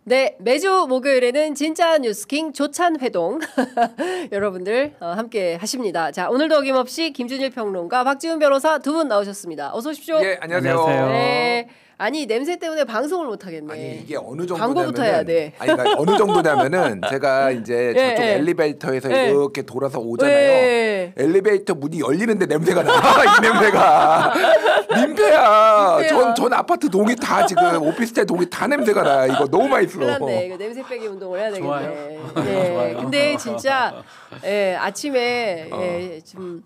네, 매주 목요일에는 진짜 뉴스킹 조찬 회동 여러분들 함께 하십니다. 자, 오늘도 어김없이 김준일 평론가, 박지훈 변호사 두 분 나오셨습니다. 어서 오십시오. 예, 안녕하세요. 네. 아니, 냄새 때문에 방송을 못 하겠네. 아니, 이게 어느 정도 광고부터 해야 돼. 아니, 그러니까 어느 정도냐면은 제가 이제 저쪽 엘리베이터에서 이렇게 돌아서 오잖아요. 엘리베이터 문이 열리는데 냄새가 나. 이 냄새가. 민폐야. 전 아파트 동이 다 지금 오피스텔 동이 다 냄새가 나. 이거 너무 맛있어. 큰일났네. 이거 냄새 빼기 운동을 해야 되겠네. 좋아요. 네. 좋아요. 근데 진짜 아침에 좀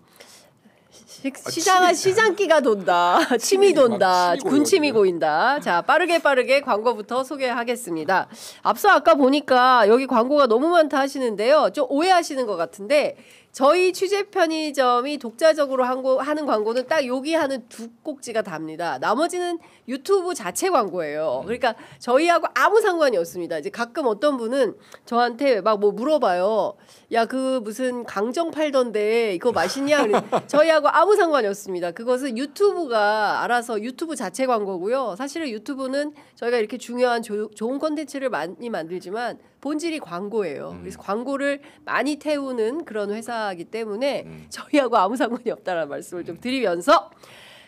시장기가 돈다. 침이 돈다. 군침이 고인다. 자, 빠르게 광고부터 소개하겠습니다. 앞서 아까 보니까 여기 광고가 너무 많다 하시는데요. 좀 오해하시는 것 같은데 저희 취재 편의점이 독자적으로 하는 광고는 딱 여기 하는 두 꼭지가 답니다. 나머지는 유튜브 자체 광고예요. 그러니까 저희하고 아무 상관이 없습니다. 이제 가끔 어떤 분은 저한테 막 뭐 물어봐요. 야, 그 무슨 강정 팔던데 이거 맛있냐? 저희하고 아무 상관이 없습니다. 그것은 유튜브가 알아서 유튜브 자체 광고고요. 사실은 유튜브는 저희가 이렇게 중요한 좋은 콘텐츠를 많이 만들지만 본질이 광고예요. 그래서 광고를 많이 태우는 그런 회사이기 때문에 저희하고 아무 상관이 없다는 말씀을 좀 드리면서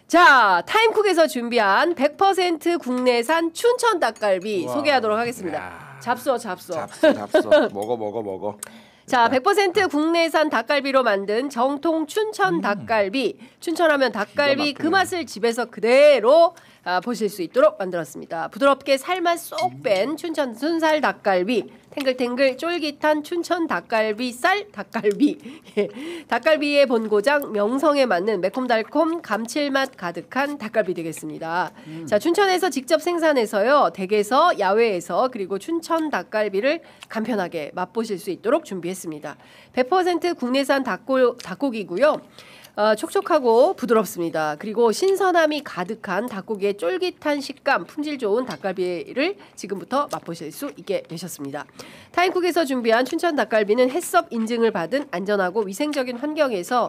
자, 타임쿡에서 준비한 100% 국내산 춘천 닭갈비 소개하도록 하겠습니다. 야. 잡숴. 먹어. 자, 100% 국내산 닭갈비로 만든 정통 춘천 닭갈비. 춘천하면 닭갈비 그 맛을 집에서 그대로 보실 수 있도록 만들었습니다. 부드럽게 살만 쏙 뺀 춘천 순살 닭갈비, 탱글탱글 쫄깃한 춘천 닭갈비 쌀 닭갈비. 닭갈비의 본고장 명성에 맞는 매콤달콤 감칠맛 가득한 닭갈비 되겠습니다. 자, 춘천에서 직접 생산해서요, 댁에서 야외에서 그리고 춘천 닭갈비를 간편하게 맛보실 수 있도록 준비했습니다. 100% 국내산 닭고기고요. 촉촉하고 부드럽습니다. 그리고 신선함이 가득한 닭고기의 쫄깃한 식감, 품질 좋은 닭갈비를 지금부터 맛보실 수 있게 되셨습니다. 타임쿡에서 준비한 춘천 닭갈비는 햇섭 인증을 받은 안전하고 위생적인 환경에서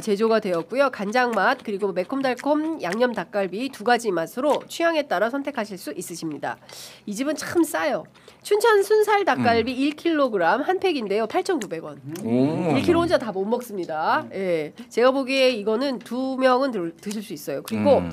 제조가 되었고요. 간장맛 그리고 매콤달콤 양념 닭갈비 두 가지 맛으로 취향에 따라 선택하실 수 있으십니다. 이 집은 참 싸요. 춘천 순살 닭갈비 1kg 한 팩인데요. 8,900원. 1kg 혼자 다 못 먹습니다. 예. 제가 보기에 이거는 두 명은 드실 수 있어요. 그리고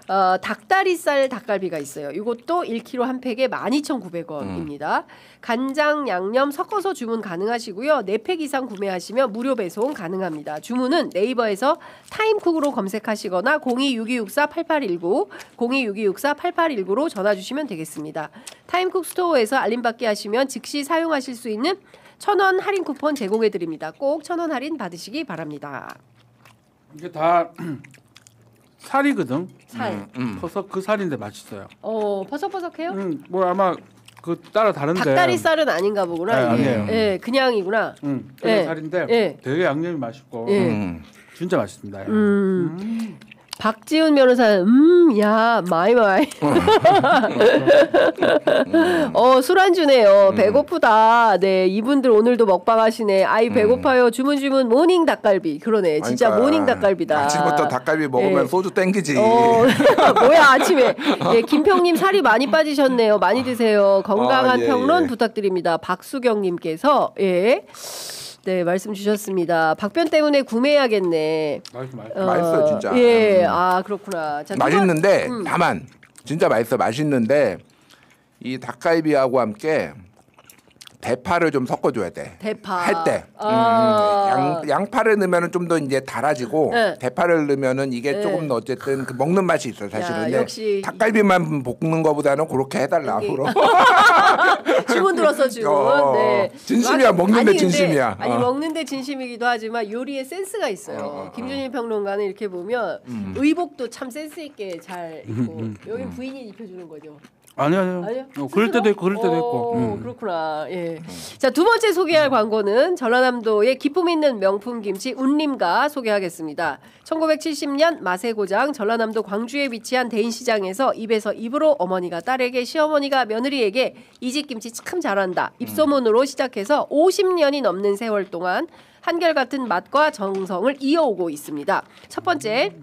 닭다리살 닭갈비가 있어요. 이것도 1kg 한 팩에 12,900원입니다. 간장, 양념 섞어서 주문 가능하시고요. 4팩 이상 구매하시면 무료 배송 가능합니다. 주문은 네이버에서 타임쿡으로 검색하시거나 026264-8819, 026264-8819로 전화 주시면 되겠습니다. 타임쿡 스토어에서 알림받기 하시면 즉시 사용하실 수 있는 1,000원 할인 쿠폰 제공해드립니다. 꼭 1,000원 할인 받으시기 바랍니다. 이게 다 살이거든. 살. 버섯 그 살인데 맛있어요. 퍼석퍼석해요? 뭐 아마 그 따라 다른데. 닭다리살은 아닌가 보구나. 네, 아니에요. 예, 그냥이구나. 그냥 살인데 되게 양념이 맛있고 진짜 맛있습니다. 박지훈 변호사는 야 마이 술안주네요. 배고프다. 네, 이분들 오늘도 먹방 하시네. 아이 배고파요. 주문 모닝 닭갈비. 그러네. 진짜 그러니까, 모닝 닭갈비다. 아침부터 닭갈비 먹으면 소주 땡기지. 뭐야 아침에. 예, 김평님 살이 많이 빠지셨네요. 많이 드세요. 건강한 평론 부탁드립니다. 박수경님께서 네, 말씀 주셨습니다. 박변 때문에 구매해야겠네. 맛있어요, 진짜. 예, 그렇구나. 자, 맛있는데 다만 진짜 맛있는데 이 닭갈비하고 함께 대파를 좀 섞어줘야 돼. 대파 할 때. 양파를 넣으면 좀 더 이제 달아지고 대파를 넣으면은 이게 조금 더 어쨌든 그 먹는 맛이 있어 사실은. 근데 역시 닭갈비만 볶는 거보다는 그렇게 해달라 앞으로. 주문 들었어 주문. 네. 진심이야. 먹는데 진심이야. 아니 먹는데 진심이기도 하지만 요리에 센스가 있어요. 김준일 평론가는 이렇게 보면 의복도 참 센스 있게 잘 입고 여기 부인이 입혀주는 거죠. 아니요. 그럴 때도 있고 그럴 때도 있고. 그렇구나. 예. 자, 두 번째 소개할 광고는 전라남도의 기품 있는 명품 김치 운림가 소개하겠습니다. 1970년 맛의 고장 전라남도 광주에 위치한 대인시장에서 입에서 입으로 어머니가 딸에게, 시어머니가 며느리에게 이 집 김치 참 잘한다. 입소문으로 시작해서 50년이 넘는 세월 동안 한결같은 맛과 정성을 이어오고 있습니다. 첫 번째,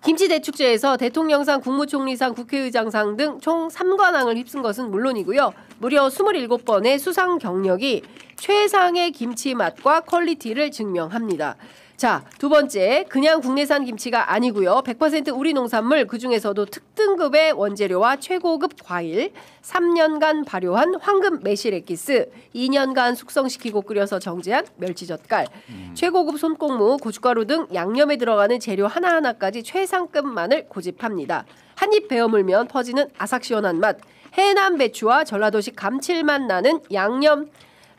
김치 대축제에서 대통령상, 국무총리상, 국회의장상 등 총 3관왕을 휩쓴 것은 물론이고요. 무려 27번의 수상 경력이 최상의 김치 맛과 퀄리티를 증명합니다. 자, 두 번째, 그냥 국내산 김치가 아니고요. 100% 우리 농산물, 그중에서도 특등급의 원재료와 최고급 과일, 3년간 발효한 황금 매실 엑기스, 2년간 숙성시키고 끓여서 정제한 멸치젓갈, 최고급 손꼽무, 고춧가루 등 양념에 들어가는 재료 하나하나까지 최상급만을 고집합니다. 한 입 베어 물면 퍼지는 아삭 시원한 맛, 해남 배추와 전라도식 감칠맛 나는 양념,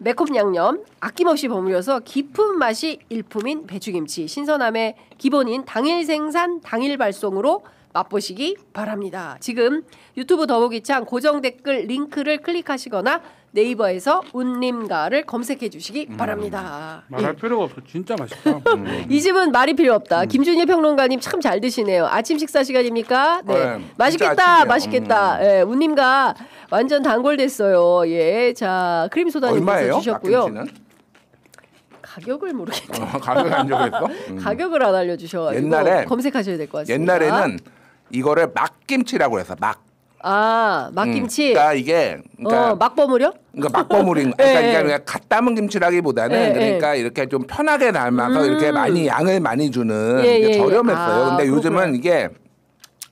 매콤 양념 아낌없이 버무려서 깊은 맛이 일품인 배추김치, 신선함의 기본인 당일 생산 당일 발송으로 맛보시기 바랍니다. 지금 유튜브 더보기창 고정 댓글 링크를 클릭하시거나 네이버에서 운림가를 검색해 주시기 바랍니다. 말할 필요가 없어. 진짜 맛있다. 이 집은 말이 필요 없다. 김준일 평론가님 참 잘 드시네요. 아침 식사 시간입니까? 네. 맛있겠다. 맛있겠다. 예, 운림가 완전 단골됐어요. 예. 자, 크림소다님께서 주셨고요. 가격을 모르겠네요. 가격을 안 적었어? 가격을 안 알려주셔가지고 옛날에 검색하셔야 될 것 같습니다. 옛날에는 이거를 막김치라고 해서 막김치. 그러니까 이게 막 버무려? 그러니까 막 버무린. 그러니까 이게 갓 담은 김치라기보다는 그러니까 이렇게 좀 편하게 담아서 이렇게 많이 양을 많이 주는 이게 저렴했어요. 근데 요즘은 이게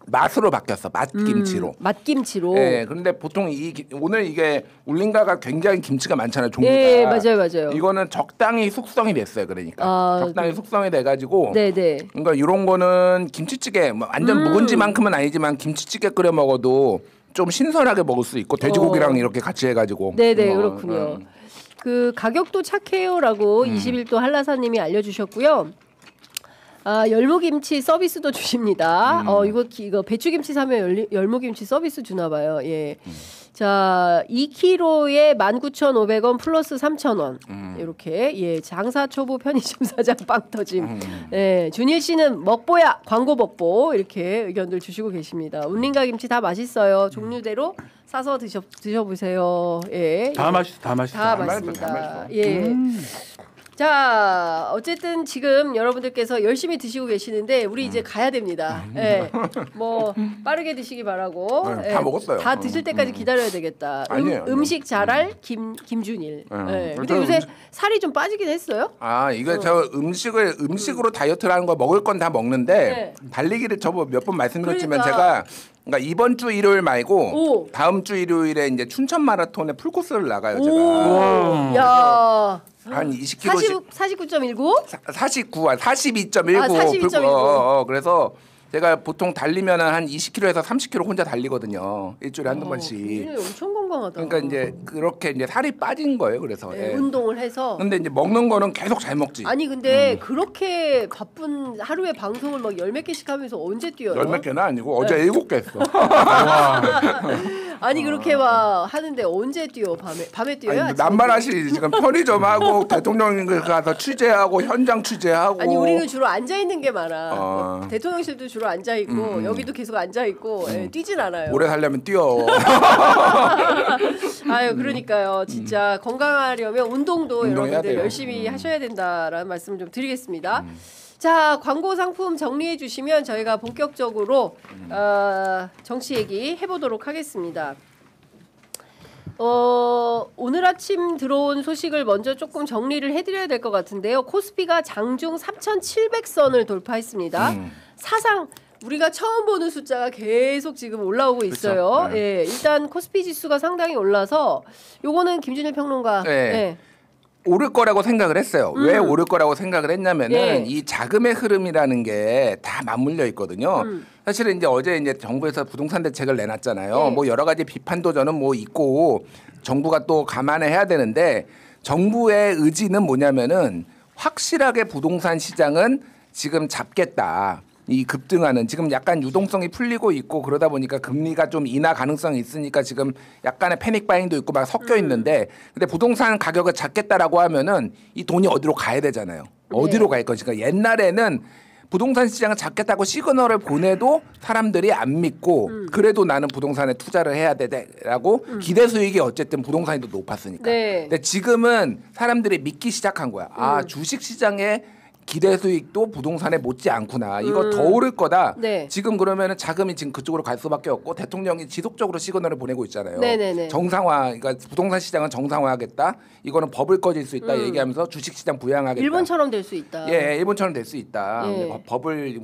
맛으로 바뀌었어. 맛김치로. 맛김치로. 네, 그런데 보통 오늘 이게 울린가가 굉장히 김치가 많잖아요. 종류가. 네, 맞아요. 이거는 적당히 숙성이 됐어요. 그러니까 적당히 숙성이 돼가지고. 네네. 그러니까 이런 거는 김치찌개 뭐 완전 묵은지만큼은 아니지만 김치찌개 끓여 먹어도 좀 신선하게 먹을 수 있고 돼지고기랑 이렇게 같이 해가지고. 네네 그렇군요. 그 가격도 착해요라고 21도 한라사님이 알려주셨고요. 열무김치 서비스도 주십니다. 이거 배추김치 사면 열무김치 서비스 주나 봐요. 예. 자, 2kg에 19,500원 플러스 3,000원. 이렇게 예, 장사초보 편의점 사장 빵터짐. 예, 준일 씨는 먹보야 광고 먹보 이렇게 의견들 주시고 계십니다. 운림가 김치 다 맛있어요. 종류대로 싸서 드셔보세요. 예. 다 맛있어. 다 맛있습니다. 예. 자, 어쨌든 지금 여러분들께서 열심히 드시고 계시는데 우리 이제 가야 됩니다. 예. 뭐 빠르게 드시기 바라고. 다 먹었어요. 다 드실 때까지 기다려야 되겠다. 아니에요. 음식 잘할 김준일. 예. 근데 요새 살이 좀 빠지긴 했어요? 이거 저 음식으로 다이어트를 하는 거 먹을 건 다 먹는데 달리기를 저 몇 번 말씀드렸지만 제가 그러니까 이번 주 일요일 말고 다음 주 일요일에 이제 춘천 마라톤에 풀코스를 나가요, 제가. 야. 한 20km씩 49.19? 42.19. 42.19. 그래서 제가 보통 달리면 한 20km에서 30km 혼자 달리거든요. 일주일에 한두 번씩. 엄청 건강하다. 그러니까 이제 그렇게 이제 살이 빠진 거예요. 그래서 운동을 해서. 근데 이제 먹는 거는 계속 잘 먹지. 아니 근데 그렇게 바쁜 하루에 방송을 막 열 몇 개씩 하면서 언제 뛰어요? 열 몇 개는 아니고 어제 7개 했어. 아니 그렇게 막 하는데 언제 뛰어? 밤에 뛰어요? 남발하시 지금 편의점하고 대통령 가서 취재하고 현장 취재하고. 아니 우리는 주로 앉아 있는 게 많아. 대통령실도 주로 앉아 있고 여기도 계속 앉아 있고 뛰진 않아요. 오래 살려면 뛰어. 아유 그러니까요. 진짜 건강하려면 운동도 여러분들 열심히 하셔야 된다라는 말씀을 좀 드리겠습니다. 자, 광고 상품 정리해 주시면 저희가 본격적으로 정치 얘기 해보도록 하겠습니다. 오늘 아침 들어온 소식을 먼저 조금 정리를 해드려야 될 것 같은데요. 코스피가 장중 3,700선을 돌파했습니다. 사상 우리가 처음 보는 숫자가 계속 지금 올라오고 있어요. 예, 일단 코스피 지수가 상당히 올라서 요거는 김준일 평론가. 오를 거라고 생각을 했어요. 왜 오를 거라고 생각을 했냐면은 이 자금의 흐름이라는 게 다 맞물려 있거든요. 사실은 이제 어제 이제 정부에서 부동산 대책을 내놨잖아요. 뭐 여러 가지 비판도 저는 뭐 있고 정부가 또 감안해야 되는데 정부의 의지는 뭐냐면은 확실하게 부동산 시장은 지금 잡겠다. 이 급등하는 지금 약간 유동성이 풀리고 있고 그러다 보니까 금리가 좀 인하 가능성이 있으니까 지금 약간의 패닉 바잉도 있고 막 섞여 있는데 근데 부동산 가격을 잡겠다라고 하면은 이 돈이 어디로 가야 되잖아요. 어디로 갈 것인가. 옛날에는 부동산 시장을 잡겠다고 시그널을 보내도 사람들이 안 믿고 그래도 나는 부동산에 투자를 해야 되라고 기대 수익이 어쨌든 부동산이 더 높았으니까. 근데 지금은 사람들이 믿기 시작한 거야. 주식 시장에 기대 수익도 부동산에 못지 않구나. 이거 더 오를 거다. 네. 지금 그러면은 자금이 지금 그쪽으로 갈 수밖에 없고 대통령이 지속적으로 시그널을 보내고 있잖아요. 네네네. 정상화, 그러니까 부동산 시장은 정상화하겠다. 이거는 버블 꺼질 수 있다 얘기하면서 주식시장 부양하겠다. 일본처럼 될 수 있다. 예, 일본처럼 될 수 있다. 예. 버블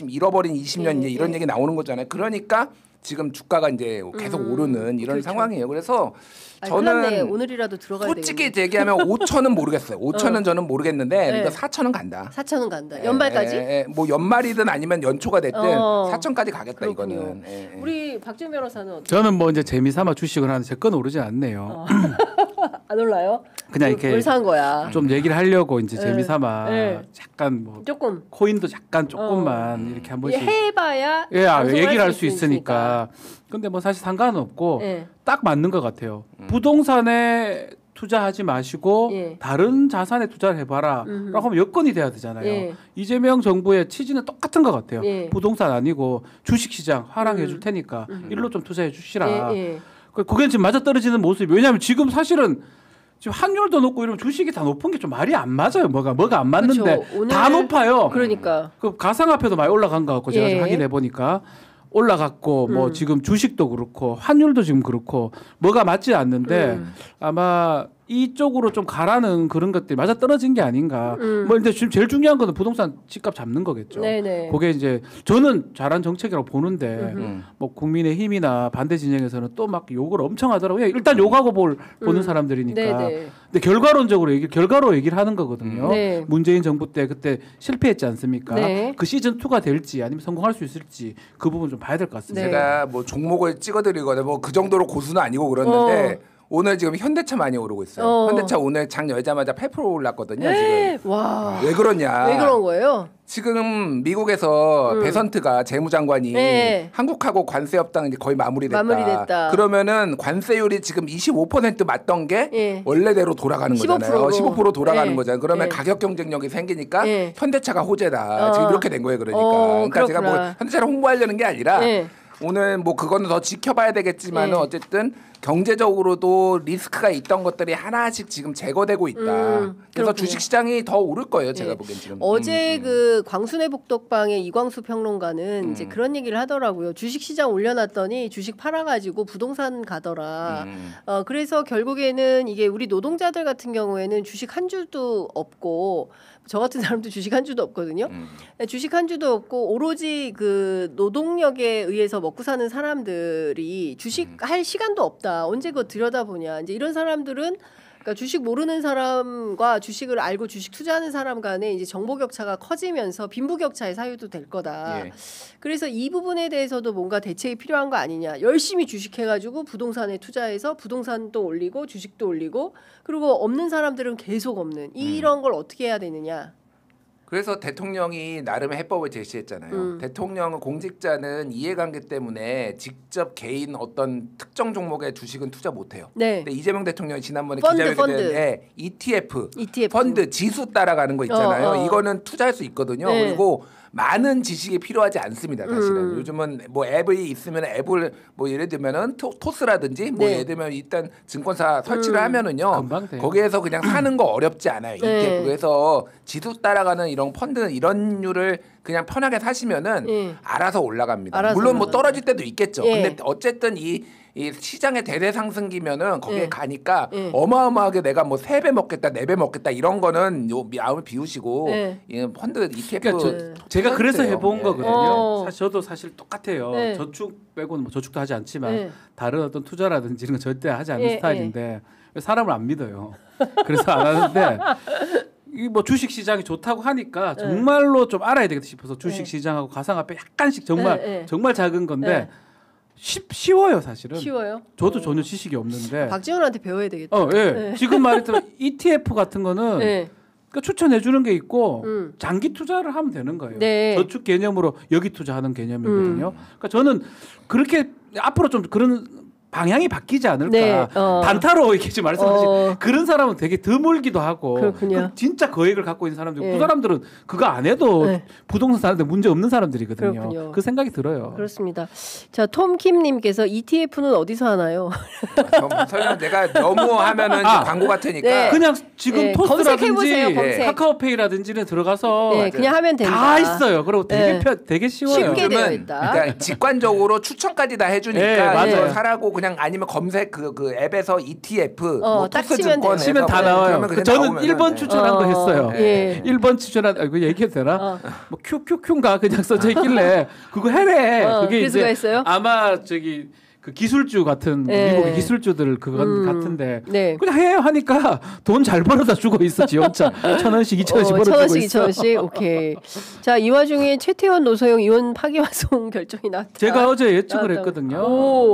잃어버린 20년 이제 이런 얘기 나오는 거잖아요. 그러니까 지금 주가가 이제 계속 오르는 이런 그렇죠. 상황이에요. 그래서 저는 저는 오늘이라도 들어가야 솔직히 되겠네. 얘기하면 5천은 모르겠어요. 5천은 저는 모르겠는데 그러니까 4천은 간다. 4천은 간다. 연말까지? 뭐 연말이든 아니면 연초가 됐든 4천까지 가겠다. 그렇군요. 이거는. 우리 박지훈 변호사는 어때요? 저는 뭐 이제 재미삼아 주식을 하는데 제 건 오르진 않네요. 안 올라요? 그냥 이렇게 뭘 산 거야? 좀 얘기를 하려고 이제 재미삼아 약간 뭐 조금 코인도 약간 조금만 이렇게 한 번씩 해봐야 얘기를 할 수 있으니까. 근데 뭐 사실 상관은 없고 딱 맞는 것 같아요. 부동산에 투자하지 마시고 다른 자산에 투자를 해봐라 라고 하면 여건이 돼야 되잖아요. 이재명 정부의 취지는 똑같은 것 같아요. 부동산 아니고 주식시장 활용해 줄 테니까 일로 좀 투자해 주시라. 그게 지금 맞아떨어지는 모습이, 왜냐하면 지금 사실은 지금 환율도 높고 이러면 주식이 다 높은 게 좀 말이 안 맞아요. 뭐가 안 맞는데 그렇죠. 다 높아요. 그러니까 그 가상화폐도 많이 올라간 것 같고 제가 좀 확인해 보니까 올라갔고 뭐 지금 주식도 그렇고 환율도 지금 그렇고 뭐가 맞지 않는데 아마 이쪽으로 좀 가라는 그런 것들이 맞아 떨어진 게 아닌가. 뭐 근데 지금 제일 중요한 거는 부동산 집값 잡는 거겠죠. 네네. 그게 이제 저는 잘한 정책이라고 보는데 뭐 국민의힘이나 반대 진영에서는 또 막 욕을 엄청 하더라고요. 일단 욕하고 보는 사람들이니까. 네네. 근데 결과로 얘기를 하는 거거든요. 네. 문재인 정부 때 그때 실패했지 않습니까? 네. 그 시즌 2가 될지 아니면 성공할 수 있을지 그 부분 좀 봐야 될 것 같습니다. 네. 제가 뭐 종목을 찍어드리거나 뭐 그 정도로 고수는 아니고 그랬는데 오늘 지금 현대차 많이 오르고 있어요. 현대차 오늘 장 열자마자 8% 올랐거든요. 지금. 와. 왜 그러냐? 왜 그런 거예요? 지금 미국에서 베선트가 재무장관이 한국하고 관세 협상 이제 거의 마무리됐다. 그러면은 관세율이 지금 25% 맞던 게 원래대로 돌아가는 15%로. 거잖아요. 15% 돌아가는 거잖아요. 그러면 가격 경쟁력이 생기니까 현대차가 호재다. 지금 이렇게 된 거예요. 그러니까 제가 뭐 현대차를 홍보하려는 게 아니라 오늘 뭐 그거는 더 지켜봐야 되겠지만은 어쨌든 경제적으로도 리스크가 있던 것들이 하나씩 지금 제거되고 있다. 그래서 그렇군요. 주식시장이 더 오를 거예요. 제가 보기엔 지금. 어제 그 광순의 복덕방의 이광수 평론가는 이제 그런 얘기를 하더라고요. 주식시장 올려놨더니 주식 팔아가지고 부동산 가더라. 그래서 결국에는 이게 우리 노동자들 같은 경우에는 주식 한 주도 없고 저 같은 사람도 주식 한 주도 없거든요. 주식 한 주도 없고 오로지 그 노동력에 의해서 먹고 사는 사람들이 주식 할 시간도 없다. 언제 그거 들여다보냐. 이제 이런 사람들은 그러니까 주식 모르는 사람과 주식을 알고 주식 투자하는 사람 간에 이제 정보 격차가 커지면서 빈부 격차의 사유도 될 거다. 그래서 이 부분에 대해서도 뭔가 대책이 필요한 거 아니냐. 열심히 주식해가지고 부동산에 투자해서 부동산도 올리고 주식도 올리고 그리고 없는 사람들은 계속 없는 이런 걸 어떻게 해야 되느냐. 그래서 대통령이 나름의 해법을 제시했잖아요. 대통령은 공직자는 이해관계 때문에 직접 개인 어떤 특정 종목의 주식은 투자 못해요. 근데 이재명 대통령이 지난번에 기자회견에 ETF 펀드 지수 따라가는 거 있잖아요. 이거는 투자할 수 있거든요. 그리고 많은 지식이 필요하지 않습니다. 사실은 요즘은 뭐 앱이 있으면 앱을 뭐 예를 들면은 토스라든지 뭐 예를 들면 일단 증권사 설치를 하면은요 거기에서 그냥 사는 거 어렵지 않아요. ETF. 그래서 지수 따라가는 이런 펀드 이런 류를 그냥 편하게 사시면은 알아서 올라갑니다. 물론 뭐 떨어질 때도 있겠죠. 근데 어쨌든 이 시장의 대대 상승기면은 거기에 가니까 어마어마하게 내가 뭐 3배 먹겠다, 4배 먹겠다 이런 거는 요 마음을 비우시고 이 펀드 ETF 그러니까 제가 그래서 해본 거거든요. 저도 사실 똑같아요. 저축 빼고는 뭐 저축도 하지 않지만 다른 어떤 투자라든지 이런 거 절대 하지 않는 스타일인데 사람을 안 믿어요. 그래서 안 하는데 이 뭐 주식 시장이 좋다고 하니까 정말로 좀 알아야 되겠다 싶어서 주식 시장하고 가상화폐 약간씩 정말 작은 건데. 쉬워요 사실은. 쉬워요? 저도 전혀 지식이 없는데. 박지훈한테 배워야 되겠다. 지금 말했던 ETF 같은 거는 그러니까 추천해 주는 게 있고 장기 투자를 하면 되는 거예요. 저축 개념으로 여기 투자하는 개념이거든요. 그러니까 저는 그렇게 앞으로 좀 그런 방향이 바뀌지 않을까. 단타로 이렇게 지금 말씀하신 그런 사람은 되게 드물기도 하고 진짜 거액을 갖고 있는 사람들 그 사람들은 그거 안 해도 부동산 사는데 문제 없는 사람들이거든요. 그렇군요. 그 생각이 들어요. 그렇습니다. 자, 톰킴님께서 ETF는 어디서 하나요? 설명 내가 너무 하면은 광고 같으니까 그냥 지금 토스라든지 검색. 카카오페이라든지는 들어가서 그냥 하면 됩니다. 다 있어요. 그리고 되게 쉬워요. 쉽게 되어 있다. 그러니까 직관적으로 추천까지 다 해주니까 맞아요. 사라고 그냥 아니면 검색 그 앱에서 ETF 딱 치면 다 나와요. 저는 1번 추천한 거 했어요. 1번 추천한 이거 얘기해도 되나? 뭐 QQQ인가 그냥 써져 있길래 그거 해래. 그게 이제 했어요? 아마 저기 그 기술주 같은 미국의 기술주들 그거 같은데 그냥 해 하니까 돈 잘 벌어다 주고 있어 지원차 1,000원씩 2,000원씩 벌어주고 있어. 2,000원씩 오케이. 자, 이 와중에 최태원 노소영 의원 파기환송 결정이 나왔다. 제가 어제 예측을 했거든요.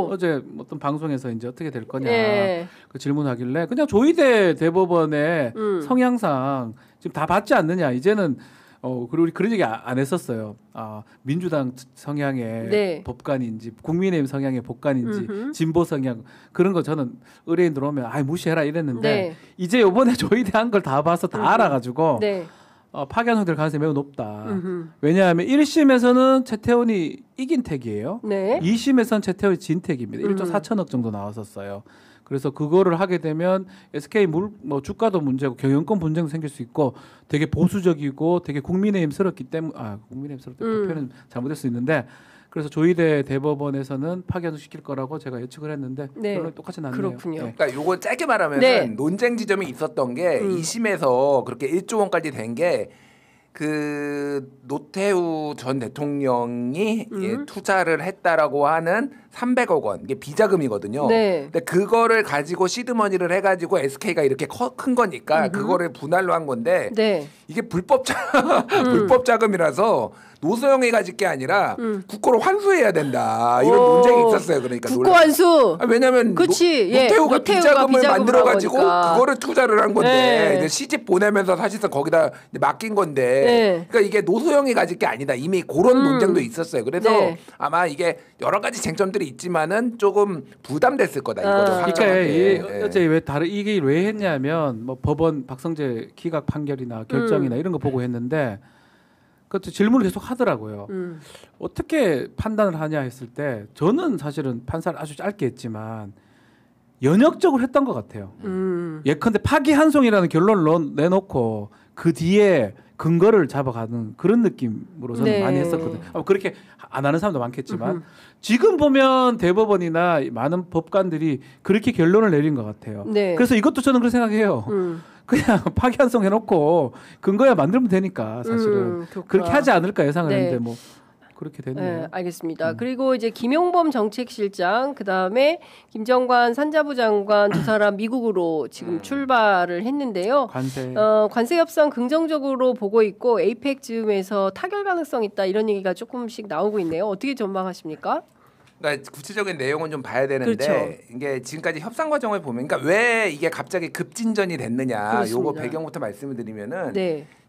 어제 어떤 방송에서 이제 어떻게 될 거냐 그 질문하길래 그냥 조희대 대법원의 성향상 지금 다 받지 않느냐 이제는. 그리고 우리 그런 얘기 안 했었어요. 민주당 성향의 법관인지 국민의힘 성향의 법관인지 진보 성향 그런 거 저는 의뢰인 들어오면 무시해라 이랬는데 이제 이번에 조희대 한 걸 다 봐서 다 알아가지고 파기환송될 가능성이 매우 높다. 왜냐하면 1심에서는 최태원이 이긴 택이에요. 2심에서는 최태원이 진 택입니다. 1조 4천억 정도 나왔었어요. 그래서 그거를 하게 되면 SK 주가도 문제고 경영권 분쟁도 생길 수 있고 되게 보수적이고 되게 국민의힘스럽기 때문에 국민의힘스럽다 표현은 잘못될 수 있는데 그래서 조희대 대법원에서는 파기환송 시킬 거라고 제가 예측을 했는데 결론이 똑같이 났네요. 그렇군요. 그러니까 요거 짧게 말하면 논쟁 지점이 있었던 게 2심에서 그렇게 1조 원까지 된 게 그 노태우 전 대통령이 투자를 했다라고 하는 300억 원 이게 비자금이거든요. 근데 그거를 가지고 시드머니를 해가지고 SK가 이렇게 큰 거니까 그거를 분할로 한 건데 이게 불법 자금이라서 노소영이 가질 게 아니라 국고로 환수해야 된다 이런 논쟁이 있었어요. 그러니까 국고 환수. 왜냐하면 노태우가 비자금을 만들어가지고 그거를 투자를 한 건데 이제 시집 보내면서 사실상 거기다 맡긴 건데 그러니까 이게 노소영이 가질 게 아니다. 이미 그런 논쟁도 있었어요. 그래서 아마 이게 여러 가지 쟁점들이 있지만은 조금 부담됐을 거다. 이거죠. 그러니까 어제 이게 왜 했냐면 뭐 법원 박성재 기각 판결이나 결정이나 이런 거 보고 했는데. 그것도 질문을 계속 하더라고요. 어떻게 판단을 하냐 했을 때 저는 사실은 판사를 아주 짧게 했지만 연역적으로 했던 것 같아요. 예컨대 파기환송이라는 결론을 내놓고 그 뒤에 근거를 잡아가는 그런 느낌으로 저는 많이 했었거든요. 그렇게 안 하는 사람도 많겠지만 지금 보면 대법원이나 많은 법관들이 그렇게 결론을 내린 것 같아요. 그래서 이것도 저는 그렇게 생각해요. 그냥 파기환송 해놓고 근거야 만들면 되니까 사실은 그렇게 하지 않을까 예상을 했는데 뭐 그렇게 됐네요. 알겠습니다. 그리고 이제 김용범 정책실장 그다음에 김정관 산자부 장관 두 사람 미국으로 지금 출발을 했는데요. 관세 협상 긍정적으로 보고 있고 에이펙 즈음에서 타결 가능성 있다 이런 얘기가 조금씩 나오고 있네요. 어떻게 전망하십니까? 그러니까 구체적인 내용은 좀 봐야 되는데 이게 지금까지 협상 과정을 보면 그러니까 왜 이게 갑자기 급진전이 됐느냐 요거 배경부터 말씀을 드리면은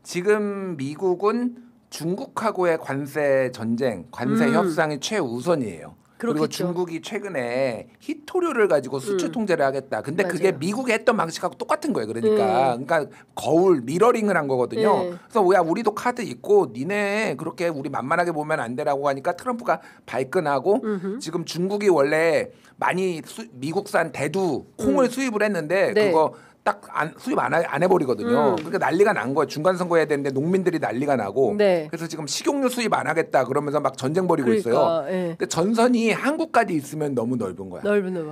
지금 미국은 중국하고의 관세 전쟁, 관세 협상이 최우선이에요. 그리고 중국이 최근에 희토류를 가지고 수출 통제를 하겠다. 근데 그게 미국이 했던 방식하고 똑같은 거예요. 그러니까 거울 미러링을 한 거거든요. 그래서 야 우리도 카드 있고 니네 그렇게 우리 만만하게 보면 안 되라고 하니까 트럼프가 발끈하고 지금 중국이 원래 많이 미국산 대두 콩을 수입을 했는데 그거 딱 수입 안 해버리거든요. 그러니까 난리가 난 거예요. 중간 선거 해야 되는데 농민들이 난리가 나고 그래서 지금 식용유 수입 안 하겠다 그러면서 막 전쟁 벌이고 있어요. 근데 전선이 한국까지 있으면 너무 넓은 거야.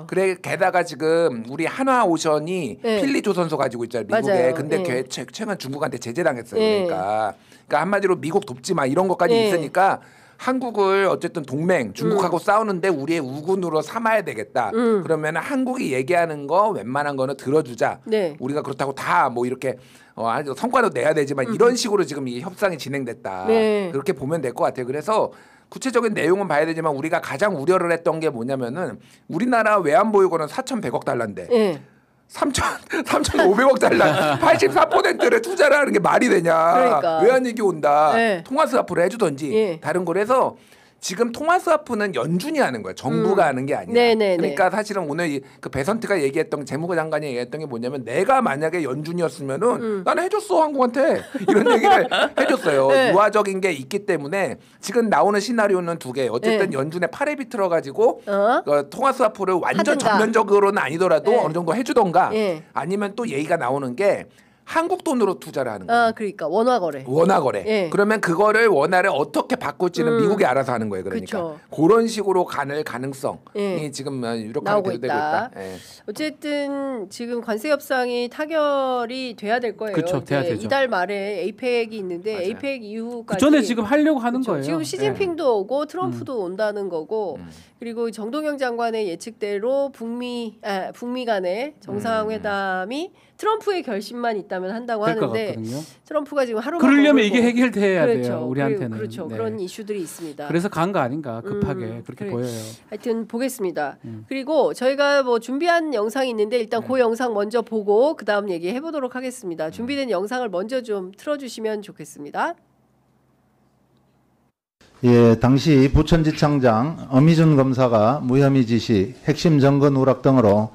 그래 게다가 지금 우리 한화오션이 필리 조선소 가지고 있잖아요. 미국에. 근데 최근 중국한테 제재당했어요. 그러니까 한마디로 미국 돕지 마 이런 것까지 있으니까 한국을 어쨌든 동맹 중국하고 싸우는데 우리의 우군으로 삼아야 되겠다. 그러면 한국이 얘기하는 거 웬만한 거는 들어주자. 우리가 그렇다고 다 뭐 이렇게 성과도 내야 되지만 이런 식으로 지금 이 협상이 진행됐다. 그렇게 보면 될 것 같아요. 그래서 구체적인 내용은 봐야 되지만 우리가 가장 우려를 했던 게 뭐냐면은 우리나라 외환보유고는 4,100억 달러인데 3,500억 달러 84%를 투자를 하는 게 말이 되냐. 외환위기 온다. 통화수화프로 해주던지 다른 걸 해서 지금 토마스 하프는 연준이 하는 거예요. 정부가 하는 게 아니라. 네네네. 그러니까 사실은 오늘 그 배선트가 얘기했던 재무부 장관이 얘기했던 게 뭐냐면 내가 만약에 연준이었으면은 나는 해줬어 한국한테 이런 얘기를 해줬어요. 네. 유화적인 게 있기 때문에 지금 나오는 시나리오는 두 개. 어쨌든 네. 연준에 팔에 비틀어가지고 토마스 하프를 완전 하든가. 전면적으로는 아니더라도 네. 어느 정도 해주던가 네. 아니면 또 얘기가 나오는 게 한국 돈으로 투자를 하는 거예요. 아, 그러니까 원화 거래. 원화 거래. 예. 그러면 그거를 원화를 어떻게 바꿀지는 미국이 알아서 하는 거예요. 그러니까 그쵸. 그런 식으로 가는 가능성이 예. 지금 유력하게 나오고 되고 있다. 있다. 예. 어쨌든 지금 관세 협상이 타결이 돼야 될 거예요. 그쵸, 돼야 되죠. 이달 말에 에이펙이 있는데 맞아요. 에이펙 이후까지 그 전에 지금 하려고 하는 그쵸. 거예요. 지금 시진핑도 오고 트럼프도 온다는 거고 그리고 정동영 장관의 예측대로 북미 간의 정상회담이 트럼프의 결심만 있다면 한다고 될 것 하는데 같거든요. 트럼프가 지금 하루만 그러려면 머물고 이게 해결돼야 그렇죠. 돼요. 우리한테는. 그렇죠. 네. 그런 이슈들이 있습니다. 그래서 간 거 아닌가 급하게 그렇게 그래. 보여요. 하여튼 보겠습니다. 그리고 저희가 뭐 준비한 영상이 있는데 일단 그 영상 먼저 보고 그 다음 얘기해 보도록 하겠습니다. 준비된 영상을 먼저 좀 틀어주시면 좋겠습니다. 예, 당시 부천지청장 엄희준 검사가 무혐의 지시, 핵심 증거 누락 등으로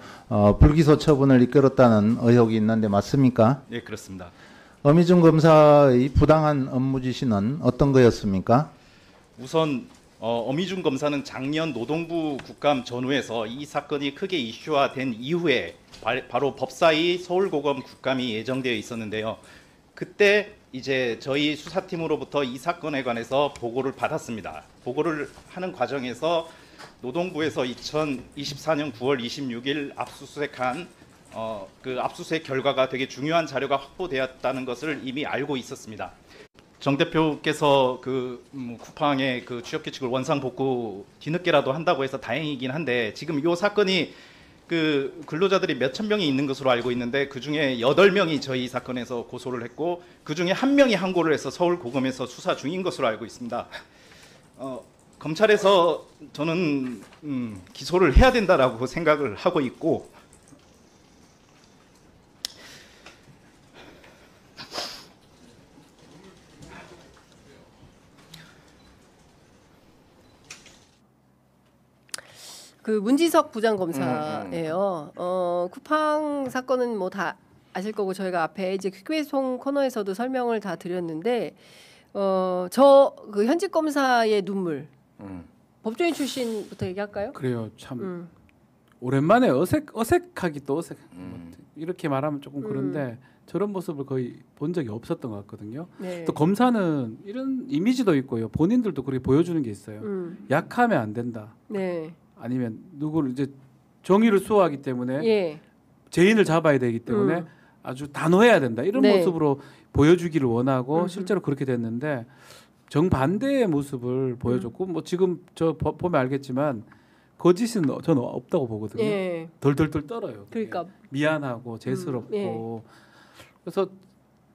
불기소 처분을 이끌었다는 의혹이 있는데 맞습니까? 예, 그렇습니다. 엄희준 검사의 부당한 업무 지시는 어떤 거였습니까? 우선 엄희준 검사는 작년 노동부 국감 전후에서 이 사건이 크게 이슈화된 이후에 바로 법사위 서울고검 국감이 예정되어 있었는데요. 그때 이제 저희 수사팀으로부터 이 사건에 관해서 보고를 받았습니다. 보고를 하는 과정에서 노동부에서 2024년 9월 26일 압수수색한 그 압수수색 결과가 되게 중요한 자료가 확보되었다는 것을 이미 알고 있었습니다. 정 대표께서 그 쿠팡의 그 취업 규칙을 원상복구 뒤늦게라도 한다고 해서 다행이긴 한데 지금 이 사건이 그 근로자들이 몇천 명이 있는 것으로 알고 있는데 그 중에 8명이 저희 사건에서 고소를 했고 그 중에 1명이 항고를 해서 서울고검에서 수사 중인 것으로 알고 있습니다. 검찰에서 저는 기소를 해야 된다라고 생각을 하고 있고 그 문지석 부장검사예요. 쿠팡 사건은 뭐 다 아실 거고 저희가 앞에 이제 퀴즈송 코너에서도 설명을 다 드렸는데 저 그 현직 검사의 눈물 법조인 출신부터 얘기할까요? 그래요. 참 오랜만에 어색하기 또 어색. 이렇게 말하면 조금 그런데 저런 모습을 거의 본 적이 없었던 것 같거든요. 네. 또 검사는 이런 이미지도 있고요. 본인들도 그렇게 보여주는 게 있어요. 약하면 안 된다. 네. 아니면 누구를 이제 정의를 수호하기 때문에 예. 죄인을 잡아야 되기 때문에 아주 단호해야 된다. 이런 네. 모습으로 보여주기를 원하고 실제로 그렇게 됐는데 정반대의 모습을 보여줬고 뭐 지금 저 보면 알겠지만 거짓은 저는 없다고 보거든요. 예. 덜덜덜 떨어요. 그러니까 미안하고 죄스럽고 예. 그래서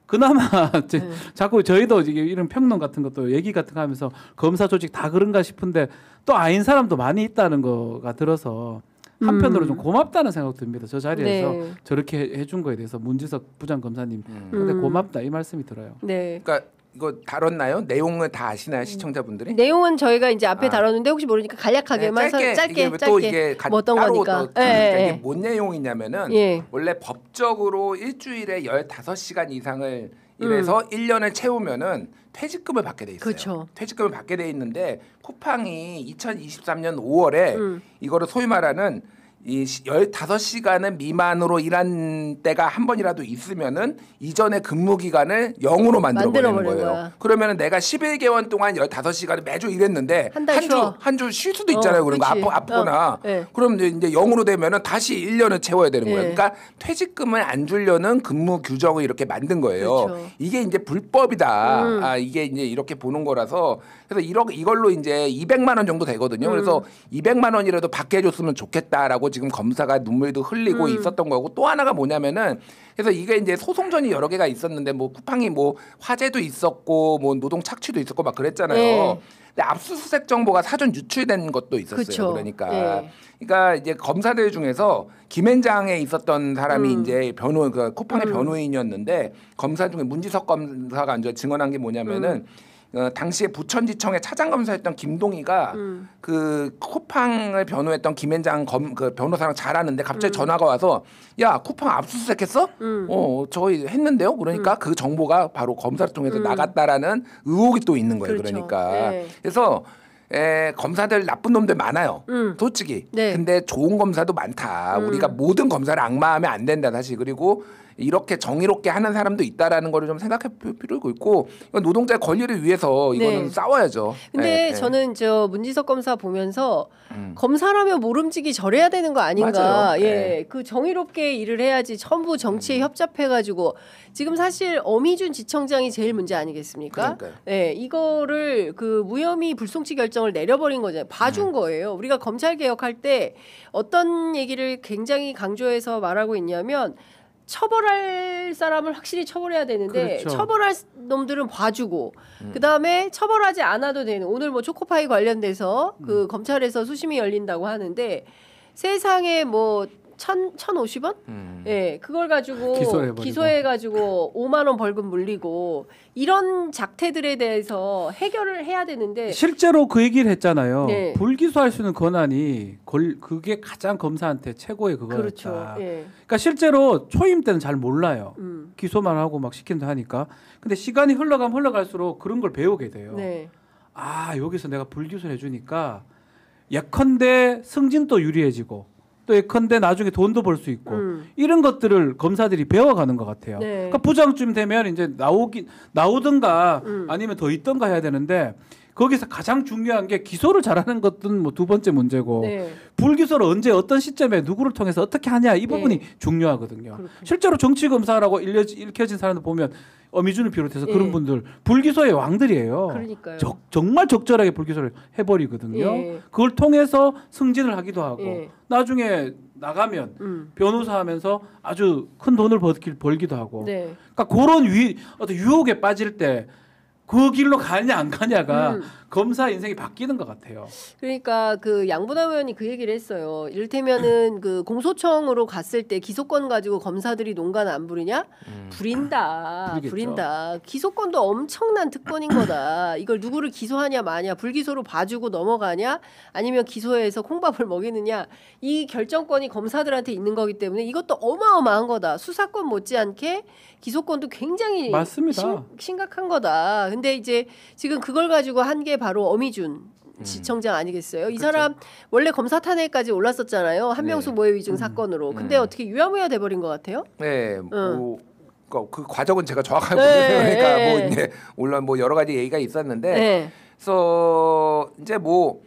그나마 자꾸 저희도 이런 평론 같은 것도 얘기 같은 거 하면서 검사 조직 다 그런가 싶은데 또 아닌 사람도 많이 있다는 거가 들어서 한편으로 좀 고맙다는 생각도 듭니다. 저 자리에서 네. 저렇게 해준 거에 대해서 문지석 부장검사님 근데 고맙다 이 말씀이 들어요. 네. 그러니까 이거 다뤘나요? 내용을 다 아시나요, 시청자분들이? 내용은 저희가 이제 앞에 다뤘는데 혹시 모르니까 간략하게만 짧게 또 이게 뭐 어떤 따로 거니까. 그러니까 이게 뭔 내용이냐면은 예. 원래 법적으로 일주일에 15시간 이상을 일해서 1년을 채우면은 퇴직금을 받게 돼 있어요. 그렇죠. 퇴직금을 받게 돼 있는데 쿠팡이 2023년 5월에 이거를 소위 말하는 이 15시간은 미만으로 일한 때가 한 번이라도 있으면은 이전의 근무 기간을 0으로 만들어 버리는 거예요. 거야. 그러면은 내가 11개월 동안 15시간을 매주 일했는데 한 주 쉴 수도 있잖아요. 그런 거 아프거나. 네. 그럼 이제 0으로 되면은 다시 1년을 채워야 되는 거예요. 네. 그러니까 퇴직금을 안 주려는 근무 규정을 이렇게 만든 거예요. 그렇죠. 이게 이제 불법이다. 이게 이제 이렇게 보는 거라서 그래서 이걸로 이제 200만 원 정도 되거든요. 그래서 200만 원이라도 받게 해줬으면 좋겠다라고 지금 검사가 눈물도 흘리고 있었던 거고 또 하나가 뭐냐면은 그래서 이게 이제 소송전이 여러 개가 있었는데 뭐 쿠팡이 뭐 화재도 있었고 뭐 노동 착취도 있었고 막 그랬잖아요. 네. 근데 압수수색 정보가 사전 유출된 것도 있었어요. 그쵸. 그러니까 네. 그러니까 이제 검사들 중에서 김앤장에 있었던 사람이 이제 쿠팡의 변호인이었는데 검사 중에 문지석 검사가 이제 증언한 게 뭐냐면은 당시에 부천지청의 차장검사였던 김동희가 그 쿠팡을 변호했던 김앤장 그 변호사랑 잘 아는데 갑자기 전화가 와서 야 쿠팡 압수수색했어? 저희 했는데요. 그러니까 그 정보가 바로 검사를 통해서 나갔다라는 의혹이 또 있는 거예요. 그렇죠. 그러니까 네. 그래서 검사들 나쁜 놈들 많아요. 솔직히. 네. 근데 좋은 검사도 많다. 우리가 모든 검사를 악마하면 안 된다 사실. 그리고 이렇게 정의롭게 하는 사람도 있다라는 거를 좀 생각해 볼 필요가 있고 이건 노동자의 권리를 위해서 이거는 네. 싸워야죠. 근데 저는 저 문지석 검사 보면서 검사라면 모름지기 절해야 되는 거 아닌가. 맞아요. 예, 네. 그 정의롭게 일을 해야지 전부 정치에 협잡해가지고 지금 사실 어미준 지청장이 제일 문제 아니겠습니까? 그러니까요. 예, 이거를 그 무혐의 불송치 결정을 내려버린 거잖아요. 봐준 거예요. 우리가 검찰 개혁할 때 어떤 얘기를 굉장히 강조해서 말하고 있냐면. 처벌할 사람을 확실히 처벌해야 되는데 그렇죠. 처벌할 놈들은 봐주고 그다음에 처벌하지 않아도 되는 오늘 뭐 초코파이 관련돼서 그 검찰에서 수심이 열린다고 하는데 세상에 뭐 1,050원? 예, 그걸 가지고 기소해가지고 5만 원 벌금 물리고 이런 작태들에 대해서 해결을 해야 되는데 실제로 그 얘기를 했잖아요. 네. 불기소할 수 있는 권한이 그게 가장 검사한테 최고의 그거였다. 그렇죠. 예. 그러니까 실제로 초임 때는 잘 몰라요. 기소만 하고 막 시킨다 하니까. 근데 시간이 흘러가면 흘러갈수록 그런 걸 배우게 돼요. 네. 아 여기서 내가 불기소를 해주니까 예컨대 승진도 유리해지고 또 예컨대 나중에 돈도 벌 수 있고 이런 것들을 검사들이 배워가는 것 같아요. 네. 그러니까 부장쯤 되면 이제 나오든가 아니면 더 있던가 해야 되는데 거기서 가장 중요한 게 기소를 잘하는 것은 뭐 두 번째 문제고 네. 불기소를 언제 어떤 시점에 누구를 통해서 어떻게 하냐 이 부분이 중요하거든요. 그렇군요. 실제로 정치검사라고 읽혀진 사람들 보면 어미준을 비롯해서 예. 그런 분들 불기소의 왕들이에요. 그러니까요. 정말 적절하게 불기소를 해버리거든요. 예. 그걸 통해서 승진을 하기도 하고 예. 나중에 나가면 변호사 하면서 아주 큰 돈을 벌기도 하고 네. 그러니까 그런 어떤 유혹에 빠질 때 그 길로 가냐 안 가냐가 검사 인생이 바뀌는 것 같아요. 그러니까 그 양분하 의원이 그 얘기를 했어요. 이를테면은 그 공소청으로 갔을 때 기소권 가지고 검사들이 농간 안 부리냐? 부린다. 부리겠죠. 부린다. 기소권도 엄청난 특권인 거다. 이걸 누구를 기소하냐 마냐, 불기소로 봐주고 넘어가냐, 아니면 기소해서 콩밥을 먹이느냐. 이 결정권이 검사들한테 있는 거기 때문에 이것도 어마어마한 거다. 수사권 못지않게 기소권도 굉장히 맞습니다. 심각한 거다. 근데 이제 지금 그걸 가지고 한 게 바로 어미준 지청장 아니겠어요? 이 사람 원래 검사 탄핵까지 올랐었잖아요. 한명숙 모해 위증 사건으로. 근데 어떻게 유야무야 돼버린 것 같아요? 네, 뭐 그 과정은 제가 정확하게 네, 모르니까 네. 뭐 이제 물론 뭐 여러 가지 얘기가 있었는데, 네. 그래서 이제 뭐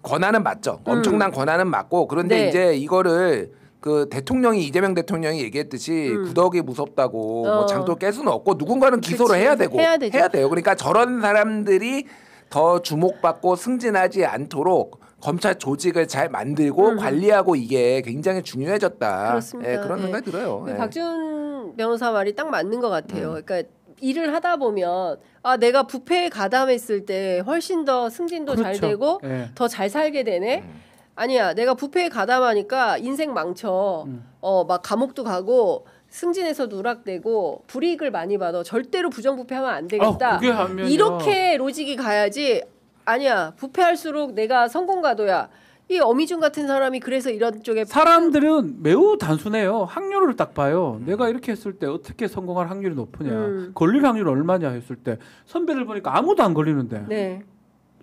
권한은 맞죠. 엄청난 권한은 맞고 그런데 네. 이제 이거를 그 대통령이 이재명 대통령이 얘기했듯이 구더기 무섭다고 뭐 장도 깰 수는 없고 누군가는 기소를 그치. 해야 되고 해야 되죠. 해야 돼요. 그러니까 저런 사람들이 더 주목받고 승진하지 않도록 검찰 조직을 잘 만들고 관리하고 이게 굉장히 중요해졌다. 그렇습니다. 예, 그런 네. 생각이 들어요. 근데 예. 박준 변호사 말이 딱 맞는 것 같아요. 그러니까 일을 하다 보면 아 내가 부패에 가담했을 때 훨씬 더 승진도 잘 그렇죠. 되고 예. 더 잘 살게 되네. 아니야 내가 부패에 가담하니까 인생 망쳐. 막 감옥도 가고 승진해서 누락되고 불이익을 많이 받아. 절대로 부정부패하면 안 되겠다. 그게 하면요. 이렇게 로직이 가야지. 아니야 부패할수록 내가 성공가도야. 이 어미준 같은 사람이 그래서 이런 쪽에 사람들은 매우 단순해요. 확률을 딱 봐요. 내가 이렇게 했을 때 어떻게 성공할 확률이 높으냐. 걸릴 확률이 얼마냐 했을 때 선배들 보니까 아무도 안 걸리는데 네.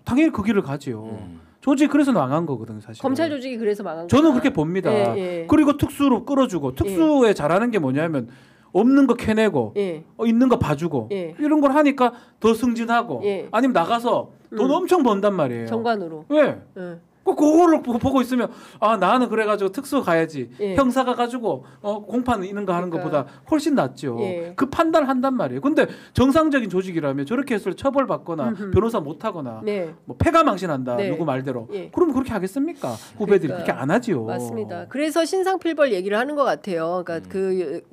당연히 그 길을 가지요. 조직이 그래서 망한 거거든요, 사실. 검찰 조직이 그래서 망한 거예요. 저는 그렇게 봅니다. 예, 예. 그리고 특수로 끌어주고 특수에 잘하는 게 뭐냐면 없는 거 캐내고 예. 있는 거 봐주고 예. 이런 걸 하니까 더 승진하고 예. 아니면 나가서 돈 엄청 번단 말이에요. 정관으로. 왜? 예. 그거를 보고 있으면 아 나는 그래가지고 특수 가야지 예. 형사 가가지고 공판 이런 거 하는 그러니까. 것보다 훨씬 낫죠. 예. 그 판단을 한단 말이에요. 근데 정상적인 조직이라면 저렇게 했을 때 처벌받거나 변호사 못하거나 네. 뭐 패가망신한다 네. 누구 말대로 예. 그러면 그렇게 하겠습니까? 후배들이 그러니까. 그렇게 안 하지요. 맞습니다. 그래서 신상필벌 얘기를 하는 것 같아요. 그러니까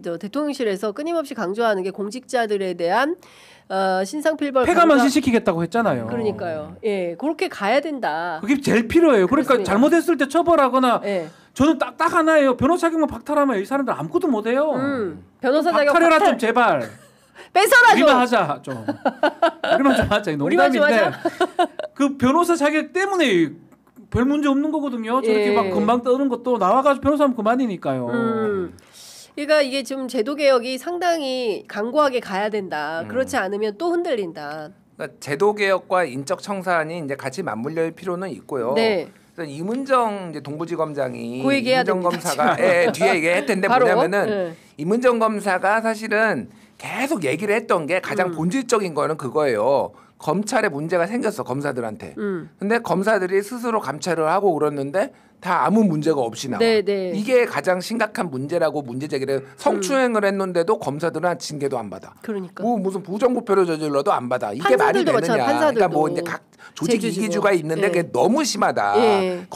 저 대통령실에서 끊임없이 강조하는 게 공직자들에 대한 신상필벌 패가망신 시키겠다고 했잖아요. 그러니까요. 예, 그렇게 가야 된다. 그게 제일 필요해요. 그러니까 그렇습니다. 잘못했을 때 처벌하거나 예. 저는 딱 하나예요. 변호사 자격만 박탈하면 이 사람들 아무것도 못해요. 변호사 자격 박탈해라 박탈. 좀 제발. 뺏어라 좀. 우리만 하자 좀. 우리만 좀 하자. 농담인데 그 변호사 자격 때문에 별 문제 없는 거거든요. 저렇게 막 금방 떠는 것도 나와가지고 변호사하면 그만이니까요. 그러니까 이게 좀 제도 개혁이 상당히 강고하게 가야 된다. 그렇지 않으면 또 흔들린다. 그러니까 제도 개혁과 인적 청산이 이제 같이 맞물릴 필요는 있고요. 네. 그래서 이문정 이제 동부지검장이 그 얘기해야 이문정 됩니다, 검사가 뒤에 얘기할 텐데 바로? 뭐냐면은 이문정 검사가 사실은 계속 얘기를 했던 게 가장 본질적인 거는 그거예요. 검찰에 문제가 생겼어 검사들한테. 근데 검사들이 스스로 감찰을 하고 그랬는데 다 아무 문제가 없이 나와. 네네. 이게 가장 심각한 문제라고 문제 제기를 성추행을 했는데도 검사들은 징계도 안 받아. 그러니까. 뭐 무슨 부정부패를 저질러도 안 받아. 이게 말이 되느냐. 판사들도. 그러니까 뭐 이제 각 조직 제주지고. 이기주가 있는데 예. 그게 너무 심하다. 예.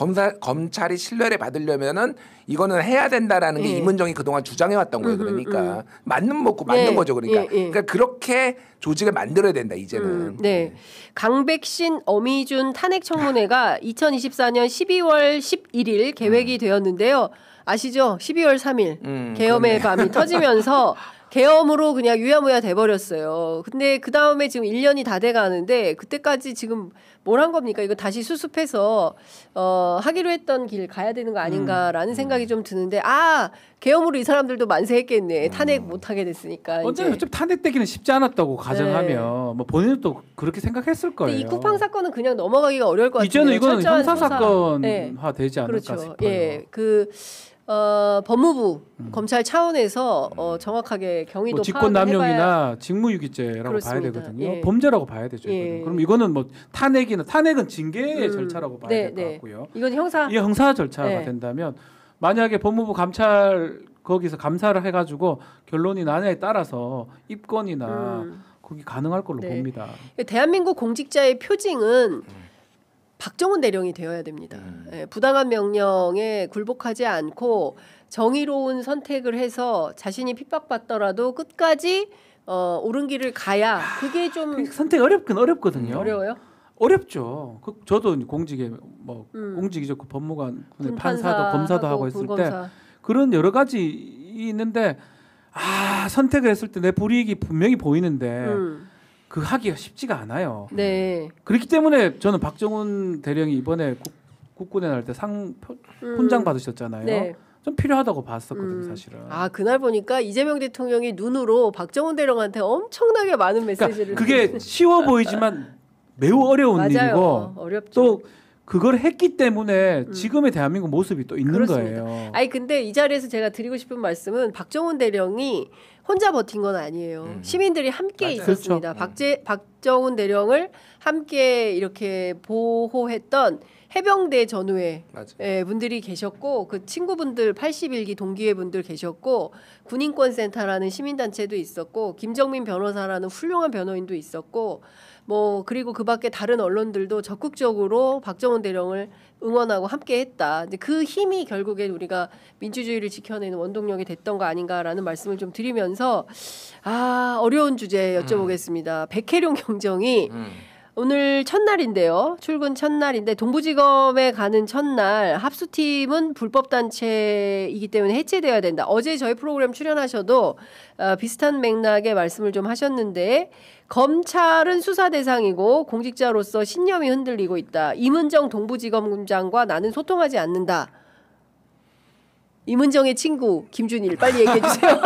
검찰이 신뢰를 받으려면은 이거는 해야 된다라는 게 예. 이문정이 그동안 주장해왔던 거예요. 그러니까 맞는 먹고 맞는 거죠. 그러니까. 그러니까 그렇게 조직을 만들어야 된다 이제는. 네. 강백신, 어미준 탄핵 청문회가 2024년 12월 11일 계획이 되었는데요. 아시죠? 12월 3일 계엄의 밤이 터지면서 계엄으로 그냥 유야무야 돼버렸어요. 근데 그 다음에 지금 1년이 다 돼가는데 그때까지 지금 뭘 한 겁니까? 이거 다시 수습해서 하기로 했던 길 가야 되는 거 아닌가라는 생각이 좀 드는데 계엄으로 이 사람들도 만세했겠네. 탄핵 못 하게 됐으니까. 어차피 탄핵되기는 쉽지 않았다고 가정하면 뭐 본인은 또 그렇게 생각했을 거예요. 근데 이 쿠팡 사건은 그냥 넘어가기가 어려울 것 같아요. 이제는 이거는 형사 사건화 되지 않을까 그렇죠. 싶어요. 예, 법무부 검찰 차원에서 정확하게 경위도 뭐 직권남용이나 파악해봐야 직무유기죄라고 그렇습니다. 봐야 되거든요. 예. 범죄라고 봐야 되죠. 예. 그럼 이거는 뭐 탄핵은 징계의 절차라고 봐야 될 것 같고요. 이건 형사. 이게 형사 절차가 네. 된다면 만약에 법무부 감찰 거기서 감사를 해가지고 결론이 나냐에 따라서 입건이나 거기 가능할 걸로 네. 봅니다. 대한민국 공직자의 표징은 박정훈 대령이 되어야 됩니다. 예, 부당한 명령에 굴복하지 않고 정의로운 선택을 해서 자신이 핍박받더라도 끝까지 옳은 길을 가야 그게 좀 선택 어렵거든요. 어려워요. 어렵죠. 저도 공직에 뭐 공직이죠. 그 법무관, 판사도 검사도 하고 있을 때 그런 여러 가지 있는데 선택을 했을 때 내 불이익이 분명히 보이는데 그 하기가 쉽지가 않아요. 네. 그렇기 때문에 저는 박정훈 대령이 이번에 국군에 나갈 때 훈장 받으셨잖아요. 네. 좀 필요하다고 봤었거든요, 사실은. 그날 보니까 이재명 대통령이 눈으로 박정훈 대령한테 엄청나게 많은 메시지를. 그게 쉬워 보이지만 매우 어려운 맞아요. 일이고 어렵죠. 또 그걸 했기 때문에 지금의 대한민국 모습이 또 있는 그렇습니다. 거예요. 아니 근데 이 자리에서 제가 드리고 싶은 말씀은 박정훈 대령이 혼자 버틴 건 아니에요. 시민들이 함께 맞아요. 있었습니다. 박정훈 대령을 함께 이렇게 보호했던 해병대 전우회 분들이 계셨고 그 친구분들 81기 동기회 분들 계셨고 군인권센터라는 시민단체도 있었고 김정민 변호사라는 훌륭한 변호인도 있었고 뭐 그리고 그밖에 다른 언론들도 적극적으로 박정훈 대령을 응원하고 함께했다. 근데 그 힘이 결국엔 우리가 민주주의를 지켜내는 원동력이 됐던 거 아닌가라는 말씀을 좀 드리면서 어려운 주제 여쭤보겠습니다. 백혜룡 경정이 오늘 첫날인데요. 출근 첫날인데 동부지검에 가는 첫날 합수팀은 불법단체이기 때문에 해체되어야 된다. 어제 저희 프로그램 출연하셔도 비슷한 맥락의 말씀을 좀 하셨는데 검찰은 수사 대상이고 공직자로서 신념이 흔들리고 있다. 이문정 동부지검장과 나는 소통하지 않는다. 이문정의 친구 김준일 빨리 얘기해 주세요.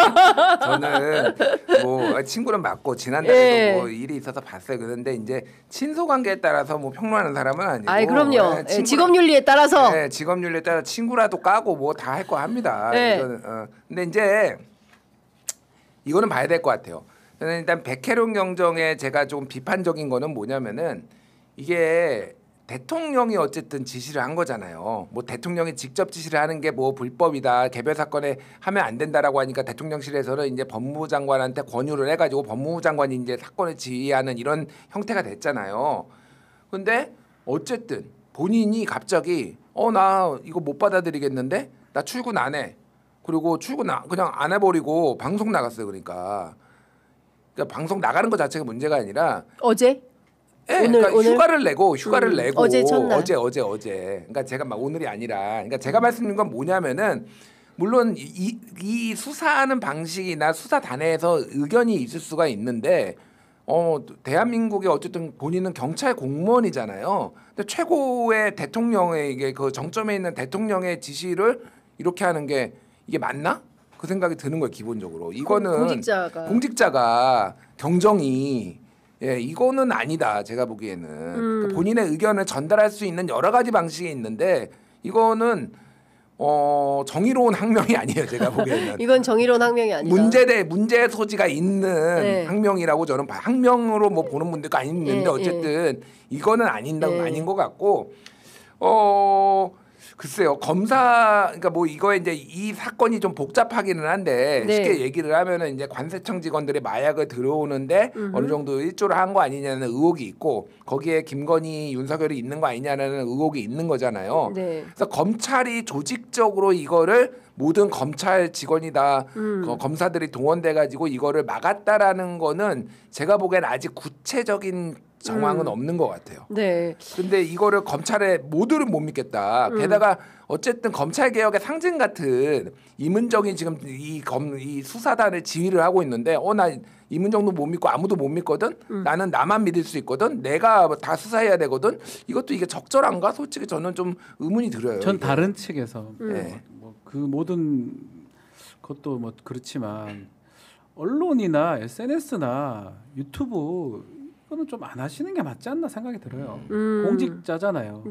저는 뭐 친구는 맞고 지난달에도 뭐 일이 있어서 봤어요. 그런데 이제 친소 관계에 따라서 뭐 평론하는 사람은 아니고. 그럼요. 직업윤리에 따라서. 네, 직업윤리에 따라 친구라도 까고 뭐 다 할 거 합니다. 네. 이거는, 근데 이제 이거는 봐야 될 것 같아요. 저는 일단 백혜룡 경정에 제가 좀 비판적인 거는 뭐냐면은 이게 대통령이 어쨌든 지시를 한 거잖아요. 뭐 대통령이 직접 지시를 하는 게 뭐 불법이다, 개별 사건에 하면 안 된다라고 하니까 대통령실에서는 이제 법무부 장관한테 권유를 해가지고 법무부 장관이 이제 사건을 지휘하는 이런 형태가 됐잖아요. 근데 어쨌든 본인이 갑자기 나 이거 못 받아들이겠는데 나 출근 안 해. 그리고 출근 그냥 안 해버리고 방송 나갔어요. 그러니까 방송 나가는 것 자체가 문제가 아니라 어제. 네, 오늘, 그러니까 오늘? 휴가를 내고 어제 첫날. 어제. 그러니까 제가 막 오늘이 아니라, 그러니까 제가 말씀드린 건 뭐냐면은 물론 이 수사하는 방식이나 수사단에서 의견이 있을 수가 있는데 대한민국의 어쨌든 본인은 경찰 공무원이잖아요. 근데 최고의 대통령에게 그 정점에 있는 대통령의 지시를 이렇게 하는 게 이게 맞나? 그 생각이 드는 거예요. 기본적으로 이거는 공직자가 경정이 이거는 아니다. 제가 보기에는 그러니까 본인의 의견을 전달할 수 있는 여러 가지 방식이 있는데 이거는 정의로운 항명이 아니에요. 제가 보기에는 이건 정의로운 항명이 아니다. 문제 소지가 있는 항명이라고 저는 항명으로 뭐 보는 분들도 있는데 어쨌든 이거는 아닌 것 같고 글쎄요. 검사 그러니까 뭐 이거에 이제 이 사건이 좀 복잡하기는 한데 쉽게 얘기를 하면은 이제 관세청 직원들이 마약을 들어오는데 어느 정도 일조를 한 거 아니냐는 의혹이 있고 거기에 김건희, 윤석열이 있는 거 아니냐는 의혹이 있는 거잖아요. 그래서 검찰이 조직적으로 이거를 모든 검찰 직원이 다 검사들이 동원돼 가지고 이거를 막았다라는 거는 제가 보기엔 아직 구체적인 정황은 없는 것 같아요. 근데 이거를 검찰에 모두를 못 믿겠다. 게다가 어쨌든 검찰 개혁의 상징 같은 이문정이 지금 이 수사단을 지휘를 하고 있는데 나 이문정도 못 믿고 아무도 못 믿거든. 나는 나만 믿을 수 있거든. 내가 다 수사해야 되거든. 이것도 이게 적절한가? 솔직히 저는 좀 의문이 들어요. 전 다른 측에서 뭐 그 모든 것도 뭐 그렇지만 언론이나 SNS나 유튜브 이거는 좀 안 하시는 게 맞지 않나 생각이 들어요. 공직자잖아요.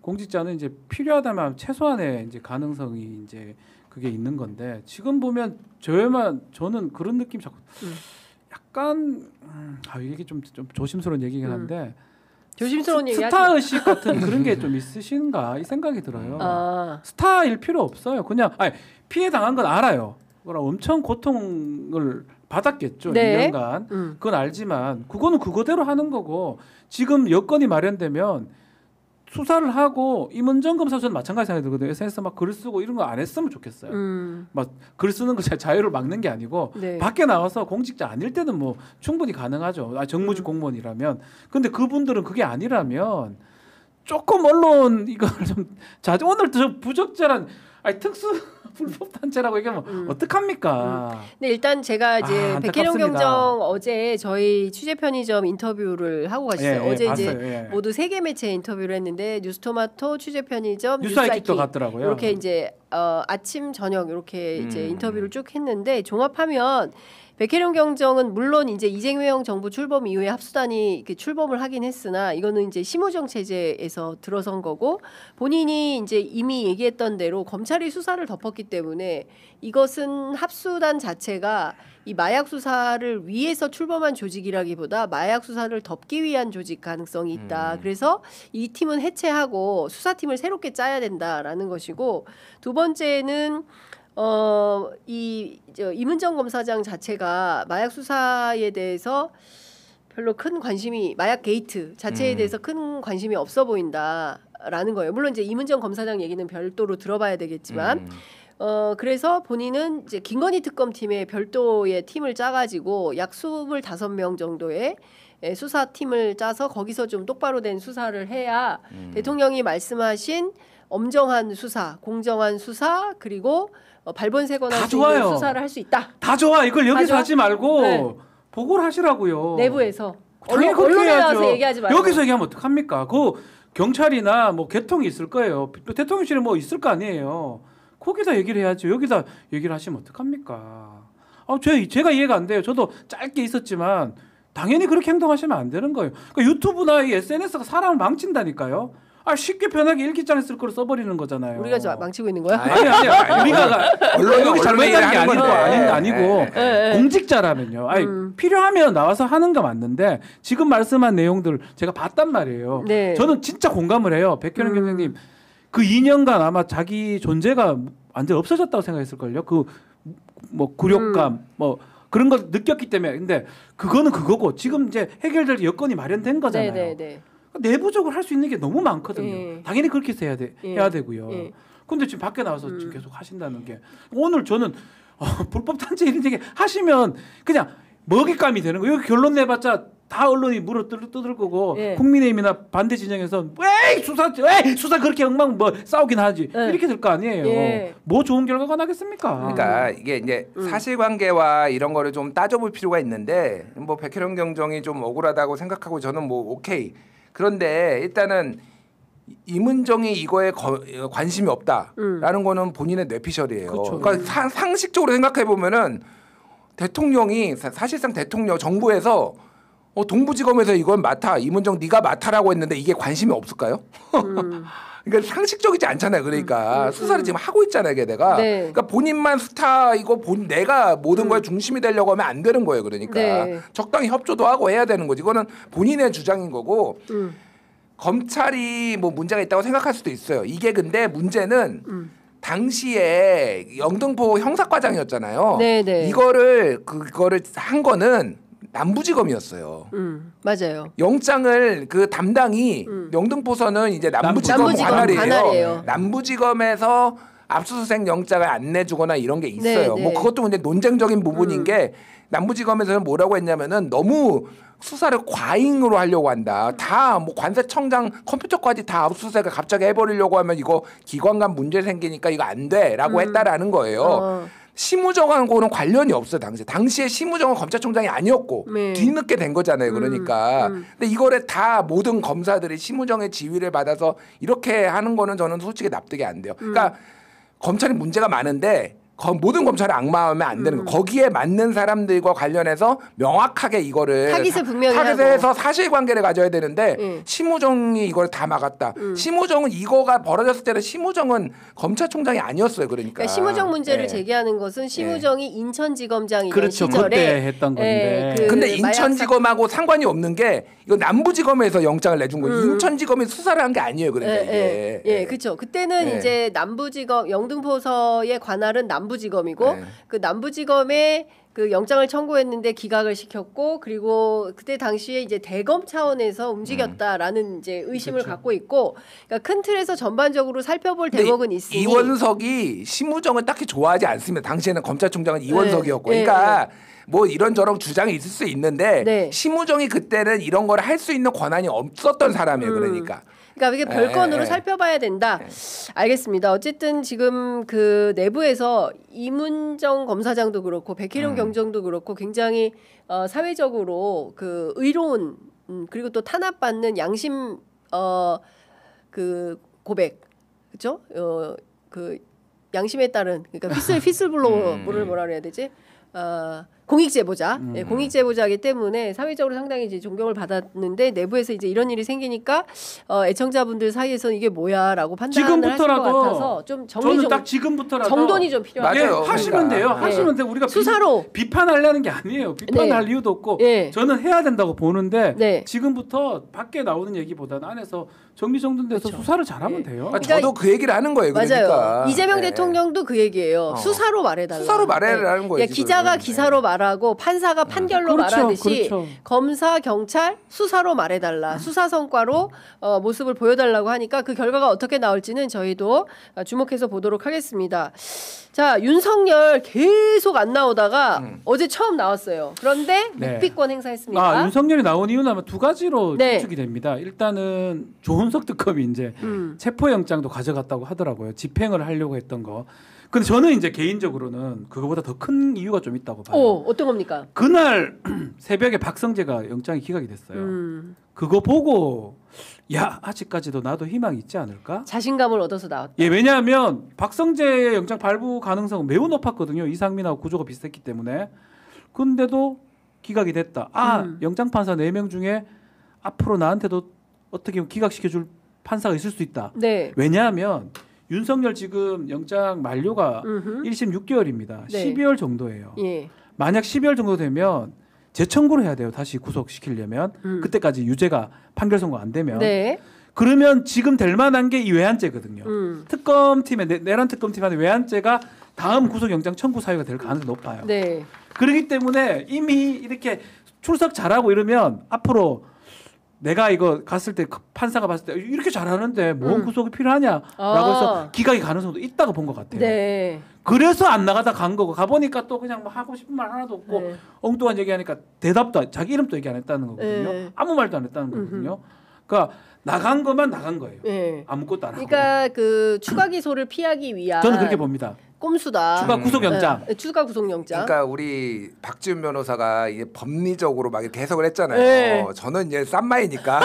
공직자는 이제 필요하다면 최소한의 이제 가능성이 이제 그게 있는 건데 지금 보면 저는 그런 느낌 자꾸 약간 이게 좀 조심스러운 얘기긴 한데 조심스러운 얘기 스타 의식 같은 그런 게 좀 있으신가 이 생각이 들어요. 스타일 필요 없어요. 그냥 피해 당한 건 알아요. 그럼 엄청 고통을 받았겠죠. 2년간. 그건 알지만 그거는 그거대로 하는 거고 지금 여건이 마련되면 수사를 하고 이문정 검사 저는 마찬가지 생각이 들거든요. SNS 막 글 쓰고 이런 거 안 했으면 좋겠어요. 막 글 쓰는 거 자유를 막는 게 아니고 밖에 나와서 공직자 아닐 때는 뭐 충분히 가능하죠. 정무직 공무원이라면. 근데 그분들은 그게 아니라면 조금 언론 이걸 좀 오늘 저 부적절한 특수 불법 단체라고 얘기하면 어떡합니까? 근데 일단 제가 이제 백혜령 경정 어제 저희 취재 편의점 인터뷰를 하고 가셨어요. 어제 이제 모두 3개 매체 인터뷰를 했는데 뉴스토마토, 취재 편의점, 뉴스아이킥도 갔더라고요. 이렇게 이제 아침 저녁 이렇게 이제 인터뷰를 쭉 했는데 종합하면 백혜령 경정은 물론 이제 이재명 정부 출범 이후에 합수단이 출범을 하긴 했으나 이거는 이제 심우정 체제에서 들어선 거고 본인이 이제 이미 얘기했던 대로 검찰이 수사를 덮었기 때문에 이것은 합수단 자체가 이 마약 수사를 위해서 출범한 조직이라기보다 마약 수사를 덮기 위한 조직 가능성이 있다. 그래서 이 팀은 해체하고 수사팀을 새롭게 짜야 된다라는 것이고 두 번째는 이문정 검사장 자체가 마약 수사에 대해서 별로 큰 관심이 마약 게이트 자체에 대해서 큰 관심이 없어 보인다라는 거예요. 물론 이제 이문정 검사장 얘기는 별도로 들어봐야 되겠지만 그래서 본인은 이제 김건희 특검팀에 별도의 팀을 짜가지고 약 25명 정도의 수사팀을 짜서 거기서 좀 똑바로 된 수사를 해야 대통령이 말씀하신 엄정한 수사, 공정한 수사 그리고 발본색원할 수 있는 수사를 할 수 있다. 다 좋아. 이걸 여기서 하지 말고 보고를 하시라고요. 내부에서. 당연히 그렇게 언론에 해야죠. 나와서 얘기하지 말고. 여기서 얘기하면 어떡합니까? 그 경찰이나 뭐 개통이 있을 거예요. 또 대통령실에 뭐 있을 거 아니에요. 거기다 얘기를 해야죠. 여기다 얘기를 하시면 어떡합니까? 제가 이해가 안 돼요. 저도 짧게 있었지만 당연히 그렇게 행동하시면 안 되는 거예요. 그러니까 유튜브나 이 SNS가 사람을 망친다니까요. 쉽게 편하게 일기장에 쓸 거를 써버리는 거잖아요. 우리가 저 망치고 있는 거야? 아니. 우리가 여기 잘못했다는 게 아니고 공직자라면요. 필요하면 나와서 하는 거 맞는데 지금 말씀한 내용들 제가 봤단 말이에요. 저는 진짜 공감을 해요. 백현영 경장님 그 2년간 아마 자기 존재가 완전 없어졌다고 생각했을걸요. 그 뭐 굴욕감 뭐 그런 걸 느꼈기 때문에. 근데 그거는 그거고 지금 이제 해결될 여건이 마련된 거잖아요. 내부적으로 할 수 있는 게 너무 많거든요. 당연히 그렇게 해야 되고요. 근데 지금 밖에 나와서 지금 계속 하신다는 게 오늘 저는 불법 단체 이런 얘기 하시면 그냥 먹잇감이 되는 거예요. 여기 결론 내봤자 다 언론이 물어 뜯을 거고 예. 국민의힘이나 반대 진영에서 왜 수사 그렇게 엉망 뭐 싸우긴 하지 예. 이렇게 될 거 아니에요. 예. 뭐 좋은 결과가 나겠습니까? 그러니까 이게 이제 사실관계와 이런 거를 좀 따져볼 필요가 있는데 뭐 백혜련 경정이 좀 억울하다고 생각하고 저는 뭐 오케이. 그런데 일단은 이문정이 이거에 관심이 없다라는 거는 본인의 뇌피셜이에요. 그렇죠. 그러니까 상식적으로 생각해 보면은 대통령이 사실상 대통령 정부에서 동부지검에서 이건 맡아 이문정 네가 맡아라고 했는데 이게 관심이 없을까요? 그러니까 상식적이지 않잖아요. 그러니까 수사를 지금 하고 있잖아요, 걔네가. 네. 그러니까 본인만 스타이고 내가 모든 거에 중심이 되려고 하면 안 되는 거예요. 그러니까 네. 적당히 협조도 하고 해야 되는 거지. 이거는 본인의 주장인 거고 검찰이 뭐 문제가 있다고 생각할 수도 있어요. 이게 근데 문제는 당시에 영등포 형사과장이었잖아요. 네네. 그거를 한 거는 남부지검이었어요. 맞아요. 영장을 그 담당이 영등포서는 이제 남부지검 관할이에요. 남부지검에서 압수수색 영장을 안 내주거나 이런 게 있어요. 네, 뭐 네. 그것도 근데 논쟁적인 부분인 게 남부지검에서는 뭐라고 했냐면은 너무 수사를 과잉으로 하려고 한다. 다 뭐 관세청장 컴퓨터까지 다 압수수색을 갑자기 해버리려고 하면 이거 기관 간 문제 생기니까 이거 안 돼라고 했다라는 거예요. 심우정하고는 관련이 없어요. 당시에 심우정은 검찰총장이 아니었고 네. 뒤늦게 된 거잖아요. 그러니까 근데 이거를 다 모든 검사들이 심우정의 지휘를 받아서 이렇게 하는 거는 저는 솔직히 납득이 안 돼요. 그러니까 검찰이 문제가 많은데 모든 검찰을 악마하면 안 되는 거. 거기에 맞는 사람들과 관련해서 명확하게 이거를 타깃을 분명히 타깃에서 사실관계를 가져야 되는데 심우정이 이걸 다 막았다. 심우정은 이거가 벌어졌을 때는 심우정은 검찰총장이 아니었어요. 그러니까 심우정 문제를 예. 제기하는 것은 심우정이 인천지검장이던 그렇죠. 시절에 그때 했던 건데. 근데 인천지검하고 상관이 없는 게 이거 남부지검에서 영장을 내준 거예요. 인천지검이 수사를 한 게 아니에요. 그러니까 이게. 그렇죠. 그때는 예. 이제 남부지검 영등포서의 관할은 남부지검이고 네. 그 남부지검에 그 영장을 청구했는데 기각을 시켰고 그리고 그때 당시에 이제 대검 차원에서 움직였다라는 이제 의심을 그렇죠. 갖고 있고 그러니까 큰 틀에서 전반적으로 살펴볼 근데 대목은 있으니 이원석이 심우정을 딱히 좋아하지 않습니다. 당시에는 검찰총장은 이원석이었고, 네. 그러니까 뭐 이런저런 주장이 있을 수 있는데 네. 심우정이 그때는 이런 걸 할 수 있는 권한이 없었던 사람이에요. 그러니까. 그러니까 이게 별건으로 예. 살펴봐야 된다. 알겠습니다. 어쨌든 지금 그 내부에서 이문정 검사장도 그렇고 백혜련 경정도 그렇고 굉장히 사회적으로 그 의로운 그리고 또 탄압받는 양심 그 고백 그죠? 그 양심에 따른 그러니까 휘슬블로우를 뭐라 그래야 되지? 공익제보자, 예, 공익제보자이기 때문에 사회적으로 상당히 이제 존경을 받았는데 내부에서 이제 이런 일이 생기니까 애청자분들 사이에서는 이게 뭐야라고 판단을 하실 것 같아서 좀 정리 저는 좀 딱 지금부터라도 정돈이 좀 필요하다. 맞아요. 예, 하시면 돼요. 그러니까. 하시면 돼요. 우리가 수사로. 비판하려는 게 아니에요. 비판할 이유도 없고 네. 저는 해야 된다고 보는데 네. 지금부터 밖에 나오는 얘기보다는 안에서 정리정돈돼서 수사를 잘하면 돼요. 저도 그 얘기를 하는 거예요. 그러니까. 맞아요. 이재명 예. 대통령도 그 얘기예요. 수사로 말해달라. 수사로 말해라는 거예요, 지금. 기자가 기사로 말하고 판사가 판결로 그렇죠, 말하듯이 그렇죠. 검사, 경찰 수사로 말해달라. 수사 성과로 모습을 보여달라고 하니까 그 결과가 어떻게 나올지는 저희도 주목해서 보도록 하겠습니다. 자, 윤석열 계속 안 나오다가 어제 처음 나왔어요. 그런데 네. 묵비권 행사했습니다. 윤석열이 나온 이유는 아마 두 가지로 네. 추측이 됩니다. 일단은 조은석 특검이 이제 체포영장도 가져갔다고 하더라고요. 집행을 하려고 했던 거. 근데 저는 이제 개인적으로는 그거보다 더 큰 이유가 좀 있다고 봐요. 어떤 겁니까? 그날 새벽에 박성재가 영장이 기각이 됐어요. 그거 보고 야 아직까지도 나도 희망이 있지 않을까? 자신감을 얻어서 나왔다. 예, 왜냐하면 박성재의 영장 발부 가능성은 매우 높았거든요. 이상민하고 구조가 비슷했기 때문에. 근데도 기각이 됐다. 영장 판사 4명 중에 앞으로 나한테도 어떻게 보면 기각시켜줄 판사가 있을 수 있다. 네. 왜냐하면 윤석열 지금 영장 만료가 1심 6개월입니다. 네. 12월 정도예요. 예. 만약 12월 정도 되면 재청구를 해야 돼요. 다시 구속시키려면. 그때까지 유죄가 판결 선고 안 되면. 네. 그러면 지금 될 만한 게 이 외환죄거든요. 특검팀의 내란 특검팀한테 외환죄가 다음 구속영장 청구 사유가 될 가능성이 높아요. 네. 그렇기 때문에 이미 이렇게 출석 잘하고 이러면 앞으로 내가 이거 갔을 때 판사가 봤을 때 이렇게 잘하는데 뭔 구속이 필요하냐라고 해서 기각이 가능성도 있다고 본 것 같아요. 네. 그래서 안 나가다 간 거고 가보니까 또 그냥 뭐 하고 싶은 말 하나도 없고 네. 엉뚱한 얘기하니까 대답도 자기 이름도 얘기 안 했다는 거거든요. 네. 아무 말도 안 했다는 거거든요. 그러니까 나간 것만 나간 거예요. 네. 아무것도 안 하고. 그러니까 그 추가 기소를 피하기 위한 저는 그렇게 봅니다. 꼼수다. 추가 구속영장. 네. 추가 구속영장. 그러니까 우리 박지훈 변호사가 이게 법리적으로 막 이렇게 해석을 했잖아요. 네. 저는 이제 쌈마이니까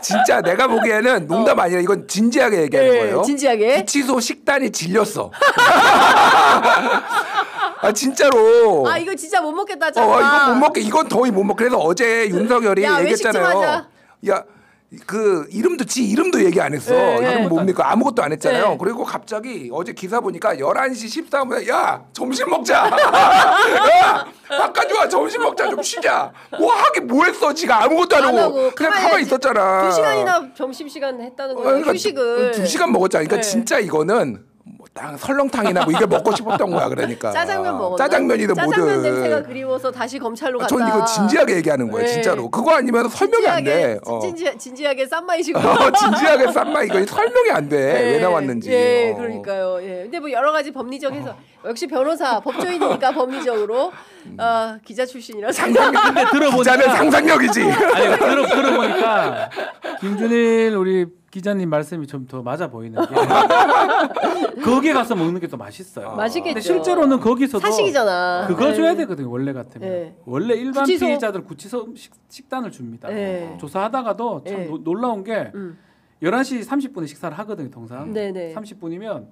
진짜 내가 보기에는 농담 아니라 이건 진지하게 얘기하는 거예요. 진지하게. 구치소 식단이 질렸어. 아 진짜로. 아 이거 진짜 못 먹겠다. 이건 못 먹게. 이건 더위 못 먹. 그래서 어제 윤석열이 야, 얘기했잖아요. 야. 그 이름도 얘기 안 했어. 이름 뭡니까? 아무것도 안 했잖아요. 그리고 갑자기 어제 기사 보니까 11시 13분에 야 점심 먹자. 야 바깥 와 점심 먹자 좀 쉬자. 뭐 하긴 뭐 했어? 지가 아무것도 안 하고 그냥 가만히 있었잖아. 2시간이나 점심시간 했다는 거예요. 그러니까 휴식을. 2시간 먹었잖아. 그러니까 진짜 이거는 뭐 설렁탕이나 뭐 이게 먹고 싶었던 거야. 그러니까 짜장면 먹었나? 짜장면이든 짜장면 뭐든. 냄새가 그리워서 다시 검찰로 갔다. 전 이거 진지하게 얘기하는 거예요. 진짜로. 그거 아니면 설명이 안 돼. 진지하게 쌈마이시고. 진지하게 쌈마 이거 설명이 안 돼. 왜 나왔는지. 예, 그러니까요. 예. 근데 뭐 여러 가지 법리적 해서 역시 변호사 법조인이니까 법리적으로 기자 출신이라서. 근데 들어보니까 기자는 상상력이지. 아니 들어보니까 김준일 우리 기자님 말씀이 좀 더 맞아 보이는 게 거기에 가서 먹는 게 더 맛있어요. 맛있겠죠. 근데 실제로는 거기서도 사식이잖아. 그거 줘야 되거든요. 원래 같으면. 네. 원래 일반 구치소. 피의자들 구치소 식단을 줍니다. 네. 조사하다가도 참 놀라운 게 11시 30분에 식사를 하거든요. 통상. 네네. 30분이면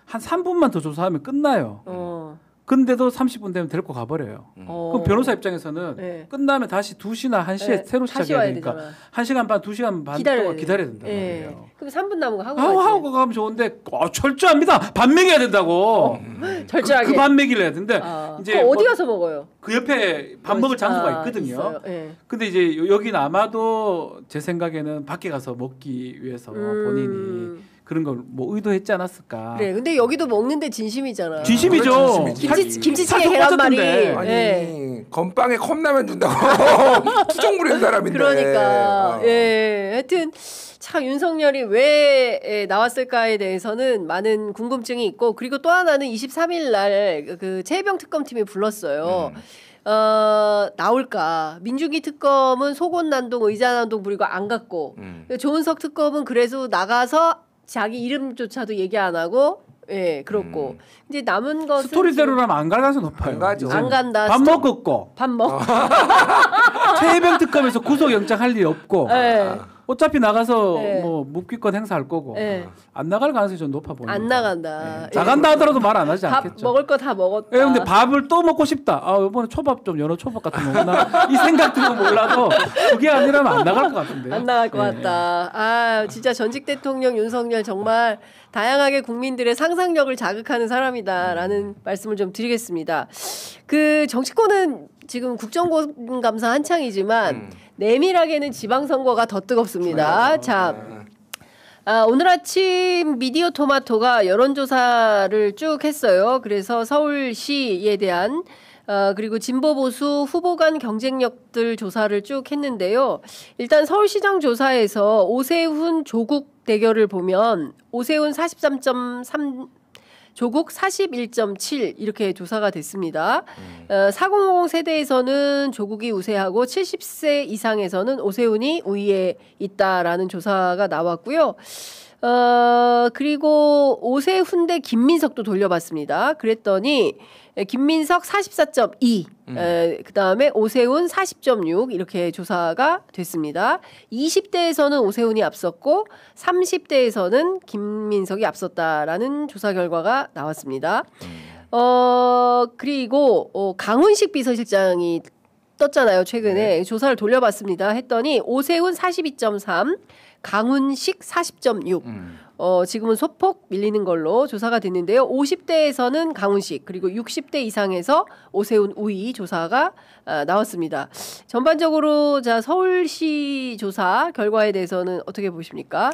한 3분만 더 조사하면 끝나요. 근데도 30분 되면 데리고 가버려요. 그럼 변호사 입장에서는 끝나면 다시 2시나 1시에 새로 시작해야 되니까 되잖아. 1시간 반, 2시간 반 동안 기다려야 된단 말이에요. 그럼 3분 남은 거 하고 하고 가면 좋은데 철저합니다. 반 먹여야 된다고. 철저하게. 그 반 먹이를 해야 되는데 이제 어디 가서 먹어요? 그 옆에 밥 먹을 장소가 있거든요. 근데 이제 여기는 아마도 제 생각에는 밖에 가서 먹기 위해서 본인이 그런 걸 뭐 의도했지 않았을까. 그래. 근데 여기도 먹는데 진심이잖아. 진심이죠. 김치찌개 계란말이. 아니 건빵에 컵라면 준다고 투정 부리는 사람인데. 그러니까 하여튼 참 윤석열이 왜 나왔을까에 대해서는 많은 궁금증이 있고 그리고 또 하나는 23일 날 그 최혜병 특검팀이 불렀어요. 나올까? 민주기 특검은 속옷난동, 의자난동 부리고 안 갔고 조은석 특검은 그래서 나가서 자기 이름조차도 얘기 안 하고 그렇고 이제 남은 것은 스토리대로라면 안 갈 가능성이 높아요. 안 가죠. 안 간다. 밥 먹었고 밥 먹. 최혜병 특검에서 구속영장 할 일이 없고 어차피 나가서 뭐 묵비권 행사할 거고 안 나갈 가능성이 좀 높아 보입니다. 안 나간다. 나간다 하더라도 말 안 하지 밥 않겠죠. 먹을 거 다 먹었다. 근데 밥을 또 먹고 싶다. 이번에 초밥 좀 연어 초밥 같은 거 먹나 이 생각 들면 몰라도 그게 아니라면 안 나갈 것 같은데요. 안 나갈 것 같다. 진짜 전직 대통령 윤석열 정말 다양하게 국민들의 상상력을 자극하는 사람이다라는 말씀을 좀 드리겠습니다. 그 정치권은 지금 국정감사 한창이지만 내밀하게는 지방선거가 더 뜨겁습니다. 자, 오늘 아침 미디어 토마토가 여론조사를 쭉 했어요. 그래서 서울시에 대한 그리고 진보 보수 후보 간 경쟁력들 조사를 쭉 했는데요. 일단 서울시장 조사에서 오세훈 조국 대결을 보면 오세훈 43.3 조국 41.7 이렇게 조사가 됐습니다. 4050 세대에서는 조국이 우세하고 70세 이상에서는 오세훈이 우위에 있다라는 조사가 나왔고요. 그리고 오세훈 대 김민석도 돌려봤습니다. 그랬더니 김민석 44.2, 그다음에 오세훈 40.6 이렇게 조사가 됐습니다. 20대에서는 오세훈이 앞섰고 30대에서는 김민석이 앞섰다라는 조사 결과가 나왔습니다. 그리고 강훈식 비서실장이 떴잖아요. 최근에 조사를 돌려봤습니다. 했더니 오세훈 42.3, 강훈식 40.6. 지금은 소폭 밀리는 걸로 조사가 됐는데요. 50대에서는 강훈식 그리고 60대 이상에서 오세훈 우위 조사가 나왔습니다. 전반적으로 자 서울시 조사 결과에 대해서는 어떻게 보십니까?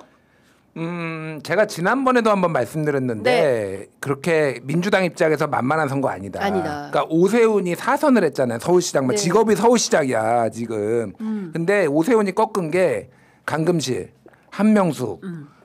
제가 지난번에도 한번 말씀드렸는데 네. 그렇게 민주당 입장에서 만만한 선거 아니다. 그러니까 오세훈이 4선을 했잖아요. 서울시장. 네. 직업이 서울시장이야 지금. 근데 오세훈이 꺾은 게 강금실, 한명숙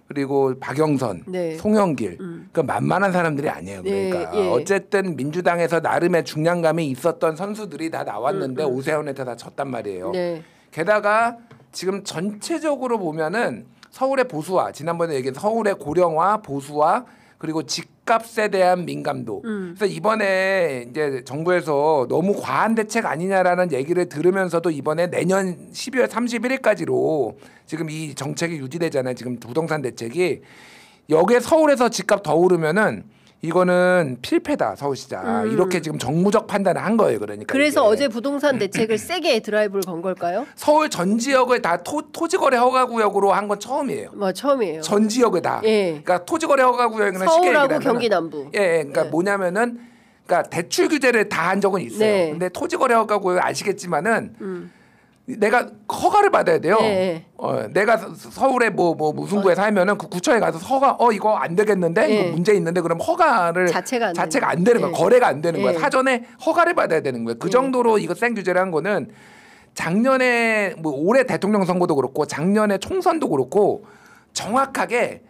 그리고 박영선, 네. 송영길. 그러니까 만만한 사람들이 아니에요. 그러니까 네. 어쨌든 민주당에서 나름의 중량감이 있었던 선수들이 다 나왔는데 오세훈한테 다 졌단 말이에요. 네. 게다가 지금 전체적으로 보면은 서울의 보수화, 지난번에 얘기한 서울의 고령화, 보수화, 그리고 집값에 대한 민감도. 그래서 이번에 이제 정부에서 너무 과한 대책 아니냐라는 얘기를 들으면서도 이번에 내년 12월 31일까지로 지금 이 정책이 유지되잖아요. 지금 부동산 대책이. 여기에 서울에서 집값 더 오르면은 이거는 필패다 서울시장 이렇게 지금 정무적 판단을 한 거예요. 그러니까 그래서 이게. 어제 부동산 대책을 세게 드라이브를 건 걸까요? 서울 전 지역을 다 토지거래 허가구역으로 한 건 처음이에요. 처음이에요. 전 지역을 다. 예. 그러니까 토지거래 허가구역은 서울하고 경기 남부. 예, 그러니까 네. 뭐냐면은 그러니까 대출 규제를 다 한 적은 있어요. 네. 근데 토지거래 허가구역 아시겠지만은. 내가 허가를 받아야 돼요. 네. 내가 서울에 뭐 무슨 구에 살면은 그 구청에 가서 허가 이거 안 되겠는데 이거 문제 있는데 그럼 허가를 자체가 안 되는 거야. 거래가 안 되는 거야. 사전에 허가를 받아야 되는 거야. 그 정도로 이거 생 규제를 한 거는 작년에 뭐 올해 대통령 선거도 그렇고 작년에 총선도 그렇고 정확하게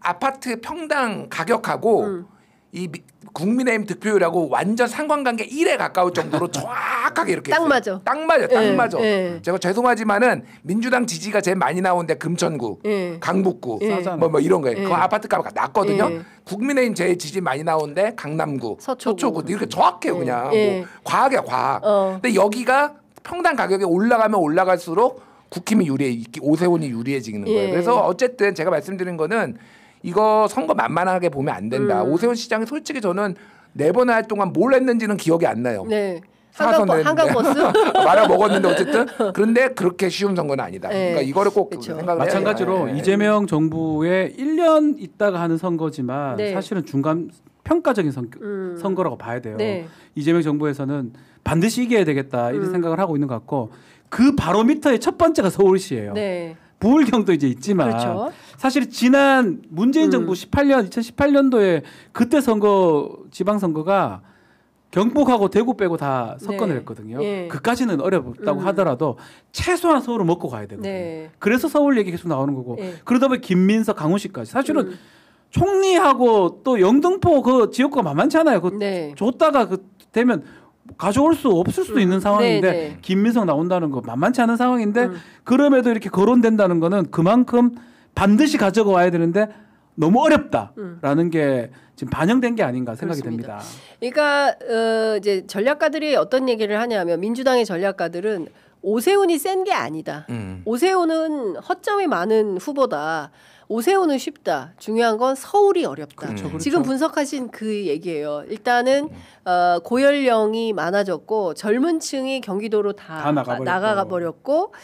아파트 평당 가격하고 이 국민의힘 득표율하고 완전 상관관계 1에 가까울 정도로 정확하게 이렇게 딱 맞아. 딱 맞아. 제가 죄송하지만은 민주당 지지가 제일 많이 나오는데 금천구, 강북구, 뭐 이런 거예요. 그 아파트 값이 낮거든요. 국민의힘 제일 지지 많이 나오는데 강남구, 서초구 이렇게 정확해요. 그냥 뭐 과학이야 과학. 근데 여기가 평당 가격이 올라가면 올라갈수록 국힘이 유리해, 오세훈이 유리해지는 거예요. 그래서 어쨌든 제가 말씀드린 거는. 이거 선거 만만하게 보면 안 된다. 오세훈 시장이 솔직히 저는 4번 할 동안 뭘 했는지는 기억이 안 나요. 네. 한강버스 말아 먹었는데 어쨌든 그런데 그렇게 쉬운 선거는 아니다. 네. 그러니까 이거를 꼭 그쵸. 생각을 마찬가지로 해야 이재명 정부의 1년 있다가 하는 선거지만 네. 사실은 중간 평가적인 선거라고 봐야 돼요. 네. 이재명 정부에서는 반드시 이겨야 되겠다 이런 생각을 하고 있는 것 같고 그 바로미터의 첫 번째가 서울시예요. 네. 부울경도 이제 있지만 그렇죠. 사실 지난 문재인 정부 2018년도에 그때 선거 지방선거가 경북하고 대구 빼고 다 석권을 했거든요. 네. 그까지는 어렵다고 하더라도 최소한 서울을 먹고 가야 되거든요. 네. 그래서 서울 얘기 계속 나오는 거고 그러다 보니 김민석, 강훈식까지 사실은 총리하고 또 영등포 그 지역구가 만만치 않아요. 그 줬다가 그 되면 가져올 수 없을 수도 있는 상황인데 네네. 김민석 나온다는 거 만만치 않은 상황인데 그럼에도 이렇게 거론된다는 거는 그만큼 반드시 가져가 와야 되는데 너무 어렵다라는 게 지금 반영된 게 아닌가 생각이 그렇습니다. 됩니다. 그러니까 이제 전략가들이 어떤 얘기를 하냐면 민주당의 전략가들은 오세훈이 센 게 아니다. 오세훈은 허점이 많은 후보다. 오세훈은 쉽다. 중요한 건 서울이 어렵다. 그렇죠. 지금 분석하신 그 얘기예요. 일단은 고연령이 많아졌고 젊은 층이 경기도로 다 나가버렸고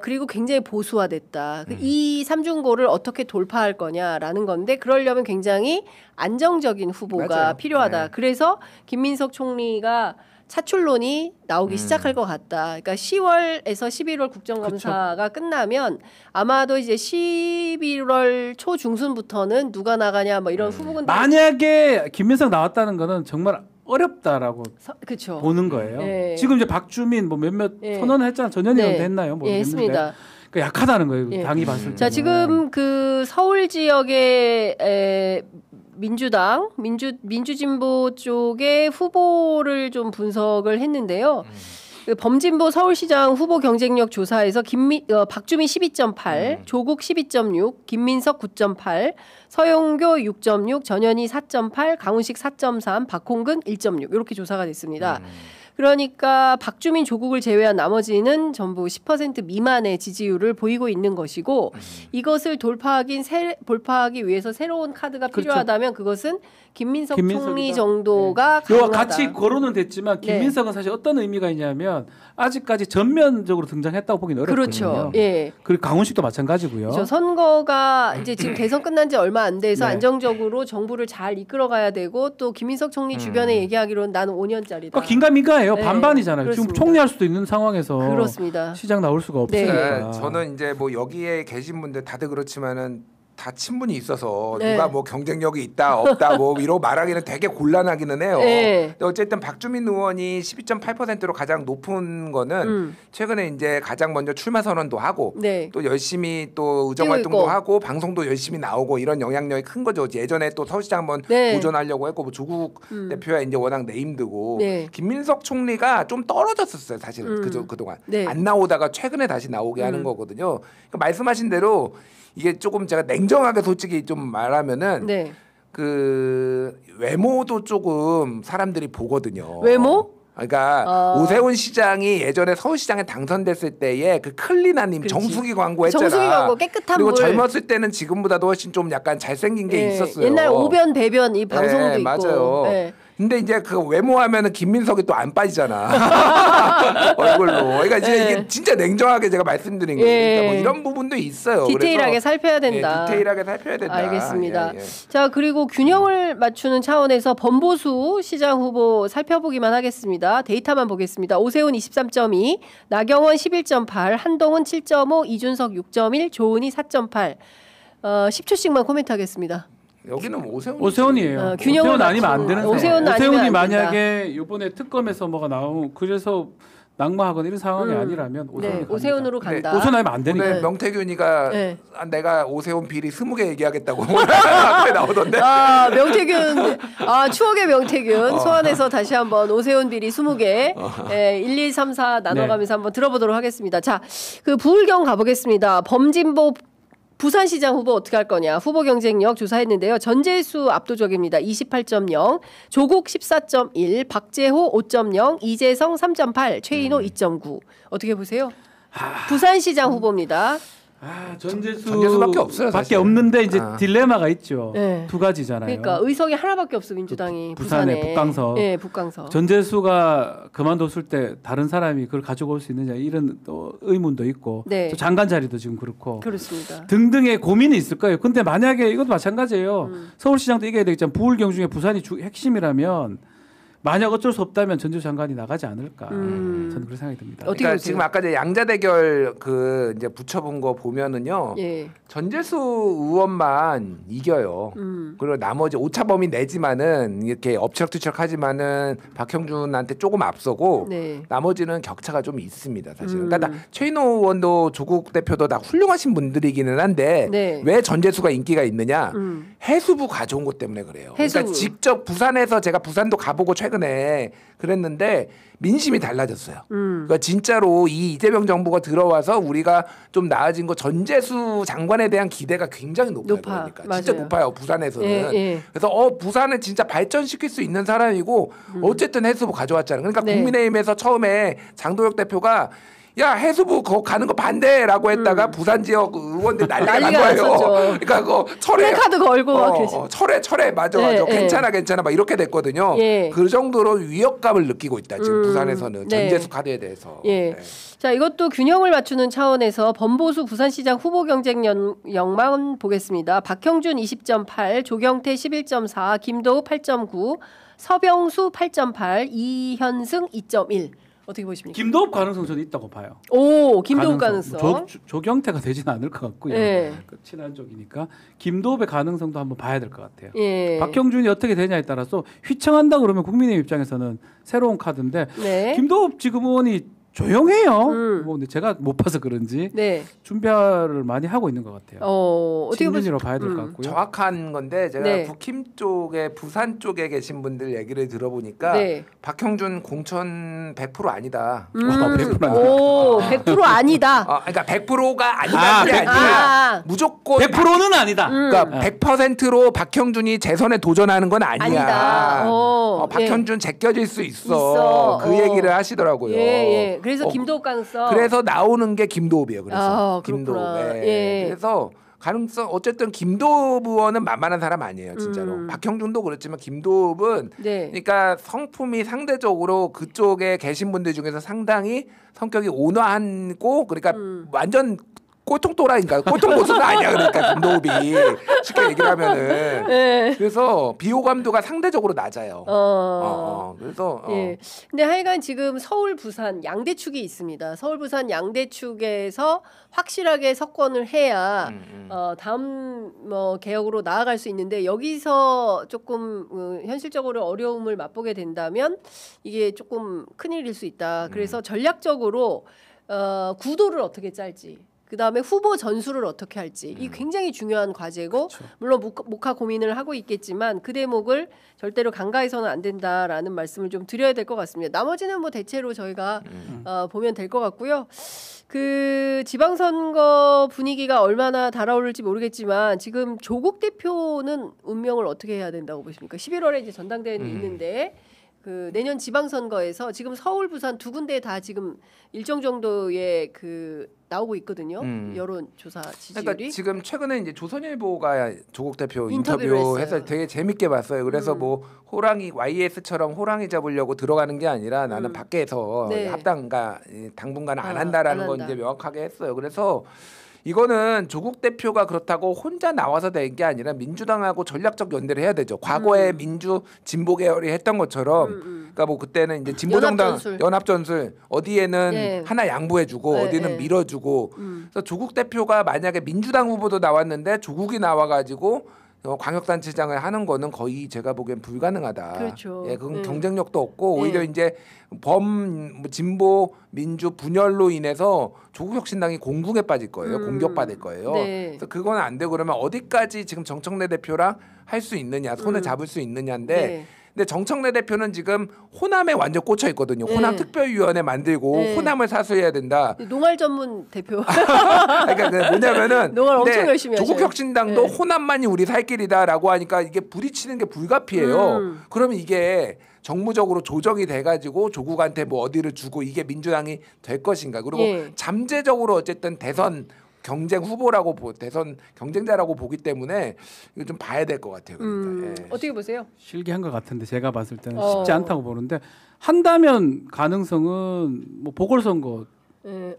그리고 굉장히 보수화됐다. 이 삼중고를 어떻게 돌파할 거냐라는 건데 그러려면 굉장히 안정적인 후보가 맞아요. 필요하다. 네. 그래서 김민석 총리가 차출론이 나오기 시작할 것 같다. 그러니까 10월에서 11월 국정감사가 그쵸. 끝나면 아마도 이제 11월 초중순부터는 누가 나가냐 뭐 이런 후보군들 만약에 김민석 나왔다는 거는 정말 어렵다라고 보는 거예요. 네. 지금 이제 박주민 뭐 몇몇 선언을 했잖아. 전현희 의원도 했나요? 네, 했습니다. 그러니까 약하다는 거예요. 당이 봤을 때. 자, 지금 그 서울 지역의 민주당, 민주진보 쪽의 후보를 좀 분석을 했는데요. 범진보 서울시장 후보 경쟁력 조사에서 박주민 12.8, 조국 12.6, 김민석 9.8, 서영교 6.6, 전현희 4.8, 강훈식 4.3, 박홍근 1.6 이렇게 조사가 됐습니다. 그러니까 박주민, 조국을 제외한 나머지는 전부 10% 미만의 지지율을 보이고 있는 것이고 이것을 돌파하기 위해서 새로운 카드가 필요하다면 그것은 김민석 총리 정도가 가능하다. 같이 거론은 됐지만 김민석은 사실 어떤 의미가 있냐면 아직까지 전면적으로 등장했다고 보기는 어렵거든요. 그렇죠. 예. 그리고 강훈식도 마찬가지고요. 그렇죠. 선거가 이제 지금 대선 끝난 지 얼마 안 돼서 안정적으로 정부를 잘 이끌어가야 되고 또 김민석 총리 주변에 얘기하기로는 나는 5년짜리다. 그러니까 긴가민가예요. 반반이잖아요. 지금 총리할 수도 있는 상황에서 그렇습니다. 시장 나올 수가 없으니까. 저는 이제 뭐 여기에 계신 분들 다들 그렇지만은 다 친분이 있어서 네. 누가 뭐 경쟁력이 있다 없다 뭐 이러고 말하기는 되게 곤란하기는 해요. 네. 근데 어쨌든 박주민 의원이 12.8%로 가장 높은 거는 최근에 이제 가장 먼저 출마 선언도 하고 네. 또 열심히 또 의정 활동도 하고 방송도 열심히 나오고 이런 영향력이 큰 거죠. 예전에 또 서울시장 한번 네. 도전하려고 했고 뭐 조국 대표야 이제 워낙 네임드고 네. 김민석 총리가 좀 떨어졌었어요. 사실은 그동안 네. 안 나오다가 최근에 다시 나오게 하는 거거든요. 그러니까 말씀하신 대로 이게 조금 제가 냉정하게 솔직히 좀 말하면은 네. 그 외모도 조금 사람들이 보거든요. 외모? 그러니까 오세훈 시장이 예전에 서울시장에 당선됐을 때에 그 클린한 정수기 광고 했잖아. 정수기 광고 깨끗한 그리고 물. 젊었을 때는 지금보다도 훨씬 좀 약간 잘생긴 게 있었어요. 옛날 오변 배변 이 방송도 네, 있고. 맞아요. 네. 근데 이제 그 외모하면은 김민석이 또 안 빠지잖아. 얼굴로. 그러니까 이제 이게 진짜 냉정하게 제가 말씀드린 거예요. 그러니까 뭐 이런 부분도 있어요. 디테일하게 그래서 살펴야 된다. 디테일하게 살펴야 된다. 알겠습니다. 예. 자, 그리고 균형을 맞추는 차원에서 범보수 시장 후보 살펴보기만 하겠습니다. 데이터만 보겠습니다. 오세훈 23.2, 나경원 11.8, 한동훈 7.5, 이준석 6.1, 조은희 4.8. 10초씩만 코멘트하겠습니다. 여기는 오세훈이에요. 균형을 오세훈 아니면 안 되는 오세훈 오세훈이 만약에 이번에 특검에서 뭐가 나오고 그래서 낙마하거나 이런 상황이 아니라면 오세훈으로 간다. 오세훈 아니면 안 되니까. 오늘 명태균이가 내가 오세훈 비리 20개 얘기하겠다고 앞에 나오던데. 아, 명태균. 아, 추억의 명태균. 소환해서 다시 한번 오세훈 비리 20개. 1, 2, 3, 4 나눠가면서 한번 들어보도록 하겠습니다. 자, 그 부울경 가보겠습니다. 범진보 부산시장 후보 어떻게 할 거냐. 후보 경쟁력 조사했는데요. 전재수 압도적입니다. 28.0, 조국 14.1, 박재호 5.0, 이재성 3.8, 최인호 2.9. 어떻게 보세요? 부산시장 후보입니다. 전재수밖에 없어요. 밖에 없는데 이제 딜레마가 있죠. 네. 두 가지잖아요. 그러니까 의석이 하나밖에 없어 민주당이 부산에 북강서. 네, 북강서. 전재수가 그만뒀을 때 다른 사람이 그걸 가지고 올 수 있느냐 이런 또 의문도 있고 네. 또 장관 자리도 지금 그렇고 그렇습니다. 등등의 고민이 있을 거예요. 근데 만약에 이것도 마찬가지예요. 서울시장도 이겨야 되겠지만 부울경 중에 부산이 핵심이라면 만약 어쩔 수 없다면 전재수 장관이 나가지 않을까 저는 그런 생각이 듭니다. 그러니까 지금 아까 이제 양자 대결 그 이제 붙여본 거 보면은요. 예. 전재수 의원만 이겨요. 그리고 나머지 오차범위 내지만은 이렇게 엎치락뒤치락하지만은 박형준한테 조금 앞서고 나머지는 격차가 좀 있습니다. 사실은. 그러니까 최인호 의원도 조국 대표도 다 훌륭하신 분들이기는 한데 왜 전재수가 인기가 있느냐? 해수부 가져온 것 때문에 그래요. 그러니까 직접 부산에서 제가 부산도 가보고 최근에 그랬는데 민심이 달라졌어요. 그러니까 진짜로 이 이재명 정부가 들어와서 우리가 좀 나아진 거 전재수 장관에 대한 기대가 굉장히 높아요. 그러니까 맞아요. 진짜 높아요. 부산에서는. 그래서 부산을 진짜 발전시킬 수 있는 사람이고 어쨌든 해수부 가져왔잖아요. 그러니까 국민의힘에서 처음에 장도혁 대표가 야 해수부 거 가는 거 반대라고 했다가 부산 지역 의원들 난리가 난 거예요. 났었죠. 그러니까 그 철회 카드 걸고 철회 맞아 괜찮아 막 이렇게 됐거든요. 그 정도로 위협감을 느끼고 있다 지금 부산에서는 전재수 카드에 대해서. 자, 이것도 균형을 맞추는 차원에서 범보수 부산시장 후보 경쟁력만 보겠습니다. 박형준 20.8, 조경태 11.4, 김도우 8.9, 서병수 8.8, 이현승 2.1. 어떻게 보십니까? 김도읍 가능성 저는 있다고 봐요. 오, 김도읍 가능성. 조경태가 되지는 않을 것 같고요. 그 친한 쪽이니까 김도읍의 가능성도 한번 봐야 될 것 같아요. 박형준이 어떻게 되냐에 따라서 휘청한다 그러면 국민의 입장에서는 새로운 카드인데 김도읍 지금 의원이 조용해요. 뭐 근데 제가 못 봐서 그런지 준비를 많이 하고 있는 것 같아요. 어떻게 측면으로 봐야 될 것 같고요. 정확한 건데 제가 북힘 쪽에 부산 쪽에 계신 분들 얘기를 들어보니까 박형준 공천 100% 아니다. 100% 오, 100% 아니다. 그러니까 100%가 아니다는 게 아니라 무조건 100%는 아니다. 그러니까 100%로 박형준이 재선에 도전하는 건 아니야. 박형준 제껴질 수 있어. 그 얘기를 하시더라고요. 그래서 김도읍 가능성. 그래서 나오는 게 김도읍이에요. 그래서 김도읍. 그래서 가능성 어쨌든 김도읍 의원은 만만한 사람 아니에요. 진짜로. 박형준도 그렇지만 김도읍은 그러니까 성품이 상대적으로 그쪽에 계신 분들 중에서 상당히 성격이 온화하고 그러니까 완전 꼴통또라인가 꼴통보수는 아니야 그러니까 김도읍이 쉽게 얘기를 하면은 네. 그래서 비호감도가 상대적으로 낮아요. 그래서 예. 근데 하여간 지금 서울 부산 양대축이 있습니다. 서울 부산 양대축에서 확실하게 석권을 해야 다음 뭐 개혁으로 나아갈 수 있는데 여기서 조금 현실적으로 어려움을 맛보게 된다면 이게 조금 큰일일 수 있다. 그래서 전략적으로 구도를 어떻게 짤지. 그다음에 후보 전술을 어떻게 할지 이 굉장히 중요한 과제고 그렇죠. 물론 목하 고민을 하고 있겠지만 그 대목을 절대로 간과해서는 안 된다라는 말씀을 좀 드려야 될 것 같습니다. 나머지는 뭐 대체로 저희가 보면 될 것 같고요. 그 지방선거 분위기가 얼마나 달아오를지 모르겠지만 지금 조국 대표는 운명을 어떻게 해야 된다고 보십니까? 11월에 이제 전당대회는 있는데 그 내년 지방선거에서 지금 서울, 부산 두 군데 다 지금 일정 정도의 그 나오고 있거든요. 여론조사 지지율이. 그러니까 지금 최근에 이제 조선일보가 조국 대표 인터뷰해서 되게 재밌게 봤어요. 그래서 뭐 호랑이 YS처럼 호랑이 잡으려고 들어가는 게 아니라 나는 밖에서 네. 합당과 당분간 안 한다라는 건 이제 명확하게 했어요. 그래서 이거는 조국 대표가 그렇다고 혼자 나와서 된 게 아니라 민주당하고 전략적 연대를 해야 되죠. 과거에 민주 진보 계열이 했던 것처럼, 그러니까 뭐 그때는 이제 진보 정당 연합 전술 어디에는 네. 하나 양보해주고 네, 어디는 네. 밀어주고. 그래서 조국 대표가 만약에 민주당 후보도 나왔는데 조국이 나와가지고 광역단체장을 하는 거는 거의 제가 보기엔 불가능하다. 그렇죠. 예, 그건 경쟁력도 없고 오히려 이제 진보 민주 분열로 인해서 조국혁신당이 공궁에 빠질 거예요. 공격받을 거예요. 네. 그래서 그건 안 되고 그러면 어디까지 지금 정청래 대표랑 할 수 있느냐, 손을 잡을 수 있느냐인데. 네. 근데 정청래 대표는 지금 호남에 완전 꽂혀 있거든요. 호남 네. 특별위원회 만들고 네. 호남을 사수해야 된다. 농활 전문 대표. 그러니까 뭐냐면은 농활 엄청 열심히 하셔요. 조국혁신당도 네. 호남만이 우리 살 길이다라고 하니까 이게 부딪히는 게 불가피해요. 그러면 이게 정무적으로 조정이 돼가지고 조국한테 뭐 어디를 주고 이게 민주당이 될 것인가. 그리고 네. 잠재적으로 어쨌든 대선 경쟁 후보라고 대선 경쟁자라고 보기 때문에 이거 좀 봐야 될 것 같아요. 그러니까. 예. 어떻게 보세요? 실기한 것 같은데 제가 봤을 때는 쉽지 않다고 보는데 한다면 가능성은 뭐 보궐선거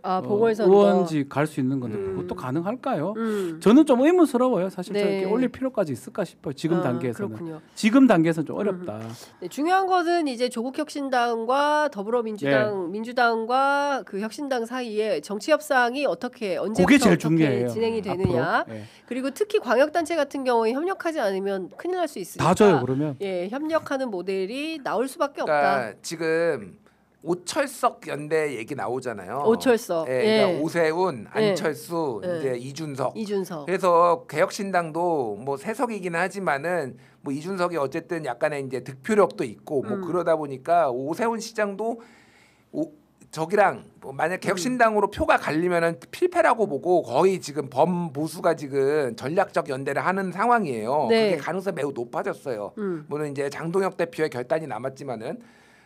보궐선거 의원직 갈 수 있는 건데 그것도 가능할까요? 저는 좀 의문스러워요. 사실 네. 저렇게 올릴 필요까지 있을까 싶어요. 지금 단계에서는. 그렇군요. 지금 단계에서는 좀 어렵다. 네, 중요한 것은 이제 조국혁신당과 더불어민주당, 네. 민주당과 그 혁신당 사이에 정치 협상이 어떻게 언제부터 어떻게 진행이 되느냐. 네. 그리고 특히 광역단체 같은 경우에 협력하지 않으면 큰일 날 수 있으니까. 다 져요 그러면. 예, 협력하는 모델이 나올 수밖에 그러니까 없다. 지금 오철석 연대 얘기 나오잖아요. 오철석. 예, 그러니까 오세훈, 안철수, 이제 이준석. 그래서 개혁신당도 뭐 세석이기는 하지만은 뭐 이준석이 어쨌든 약간의 이제 득표력도 있고 뭐 그러다 보니까 오세훈 시장도 저기랑 뭐 만약 개혁신당으로 표가 갈리면은 필패라고 보고 거의 지금 범보수가 지금 전략적 연대를 하는 상황이에요. 네. 그게 가능성이 매우 높아졌어요. 물론 이제 장동혁 대표의 결단이 남았지만은.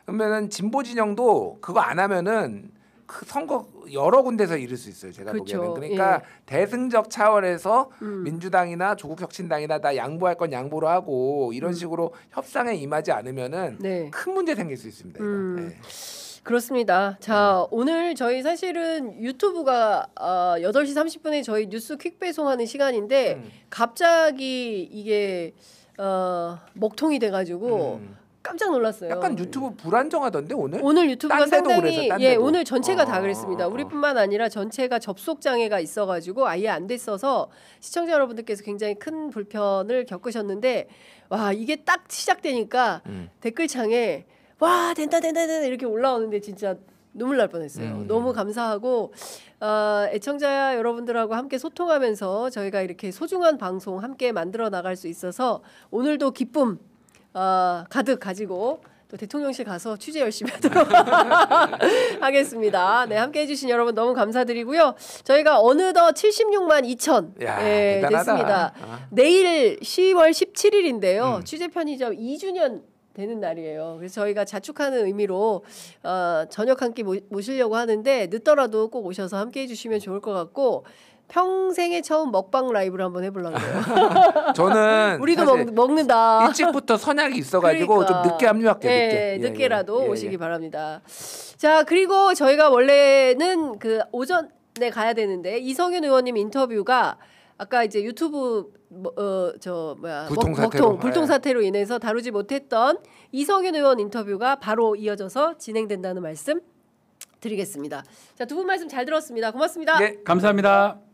그러면은 진보 진영도 그거 안 하면은 그 선거 여러 군데서 이룰 수 있어요. 제가 그렇죠. 보기에는. 그러니까 예. 대승적 차원에서 민주당이나 조국혁신당이나 다 양보할 건 양보로 하고 이런 식으로 협상에 임하지 않으면은 네. 큰 문제 생길 수 있습니다. 네. 그렇습니다. 자, 오늘 저희 사실은 유튜브가 8시 30분에 저희 뉴스 퀵 배송하는 시간인데 갑자기 이게 먹통이 돼가지고 깜짝 놀랐어요. 약간 유튜브 불안정하던데 오늘? 오늘 유튜브가 상당히 그래서, 오늘 전체가 다 그랬습니다. 우리뿐만 아니라 전체가 접속 장애가 있어가지고 아예 안 됐어서 시청자 여러분들께서 굉장히 큰 불편을 겪으셨는데 와 이게 딱 시작되니까 댓글창에 와 된다 이렇게 올라오는데 진짜 눈물 날 뻔했어요. 너무 감사하고 애청자 여러분들하고 함께 소통하면서 저희가 이렇게 소중한 방송 함께 만들어 나갈 수 있어서 오늘도 기쁨 가득 가지고 또 대통령실 가서 취재 열심히 하도록 하겠습니다. 네, 함께 해주신 여러분 너무 감사드리고요. 저희가 어느덧 76만 2천 됐습니다. 내일 10월 17일인데요. 취재 편의점 2주년 되는 날이에요. 그래서 저희가 자축하는 의미로 저녁 한 끼 모시려고 하는데 늦더라도 꼭 오셔서 함께 해주시면 좋을 것 같고 평생에 처음 먹방 라이브를 한번 해보려고 해요. 저는 우리도 먹는다. 일찍부터 선약이 있어가지고 그러니까. 좀 늦게 합류할게요. 늦게라도 오시기 바랍니다. 자 그리고 저희가 원래는 그 오전 가야 되는데 이성윤 의원님 인터뷰가 아까 이제 유튜브 불통 사태로 인해서 다루지 못했던 이성윤 의원 인터뷰가 바로 이어져서 진행된다는 말씀 드리겠습니다. 자, 두 분 말씀 잘 들었습니다. 고맙습니다. 네, 감사합니다.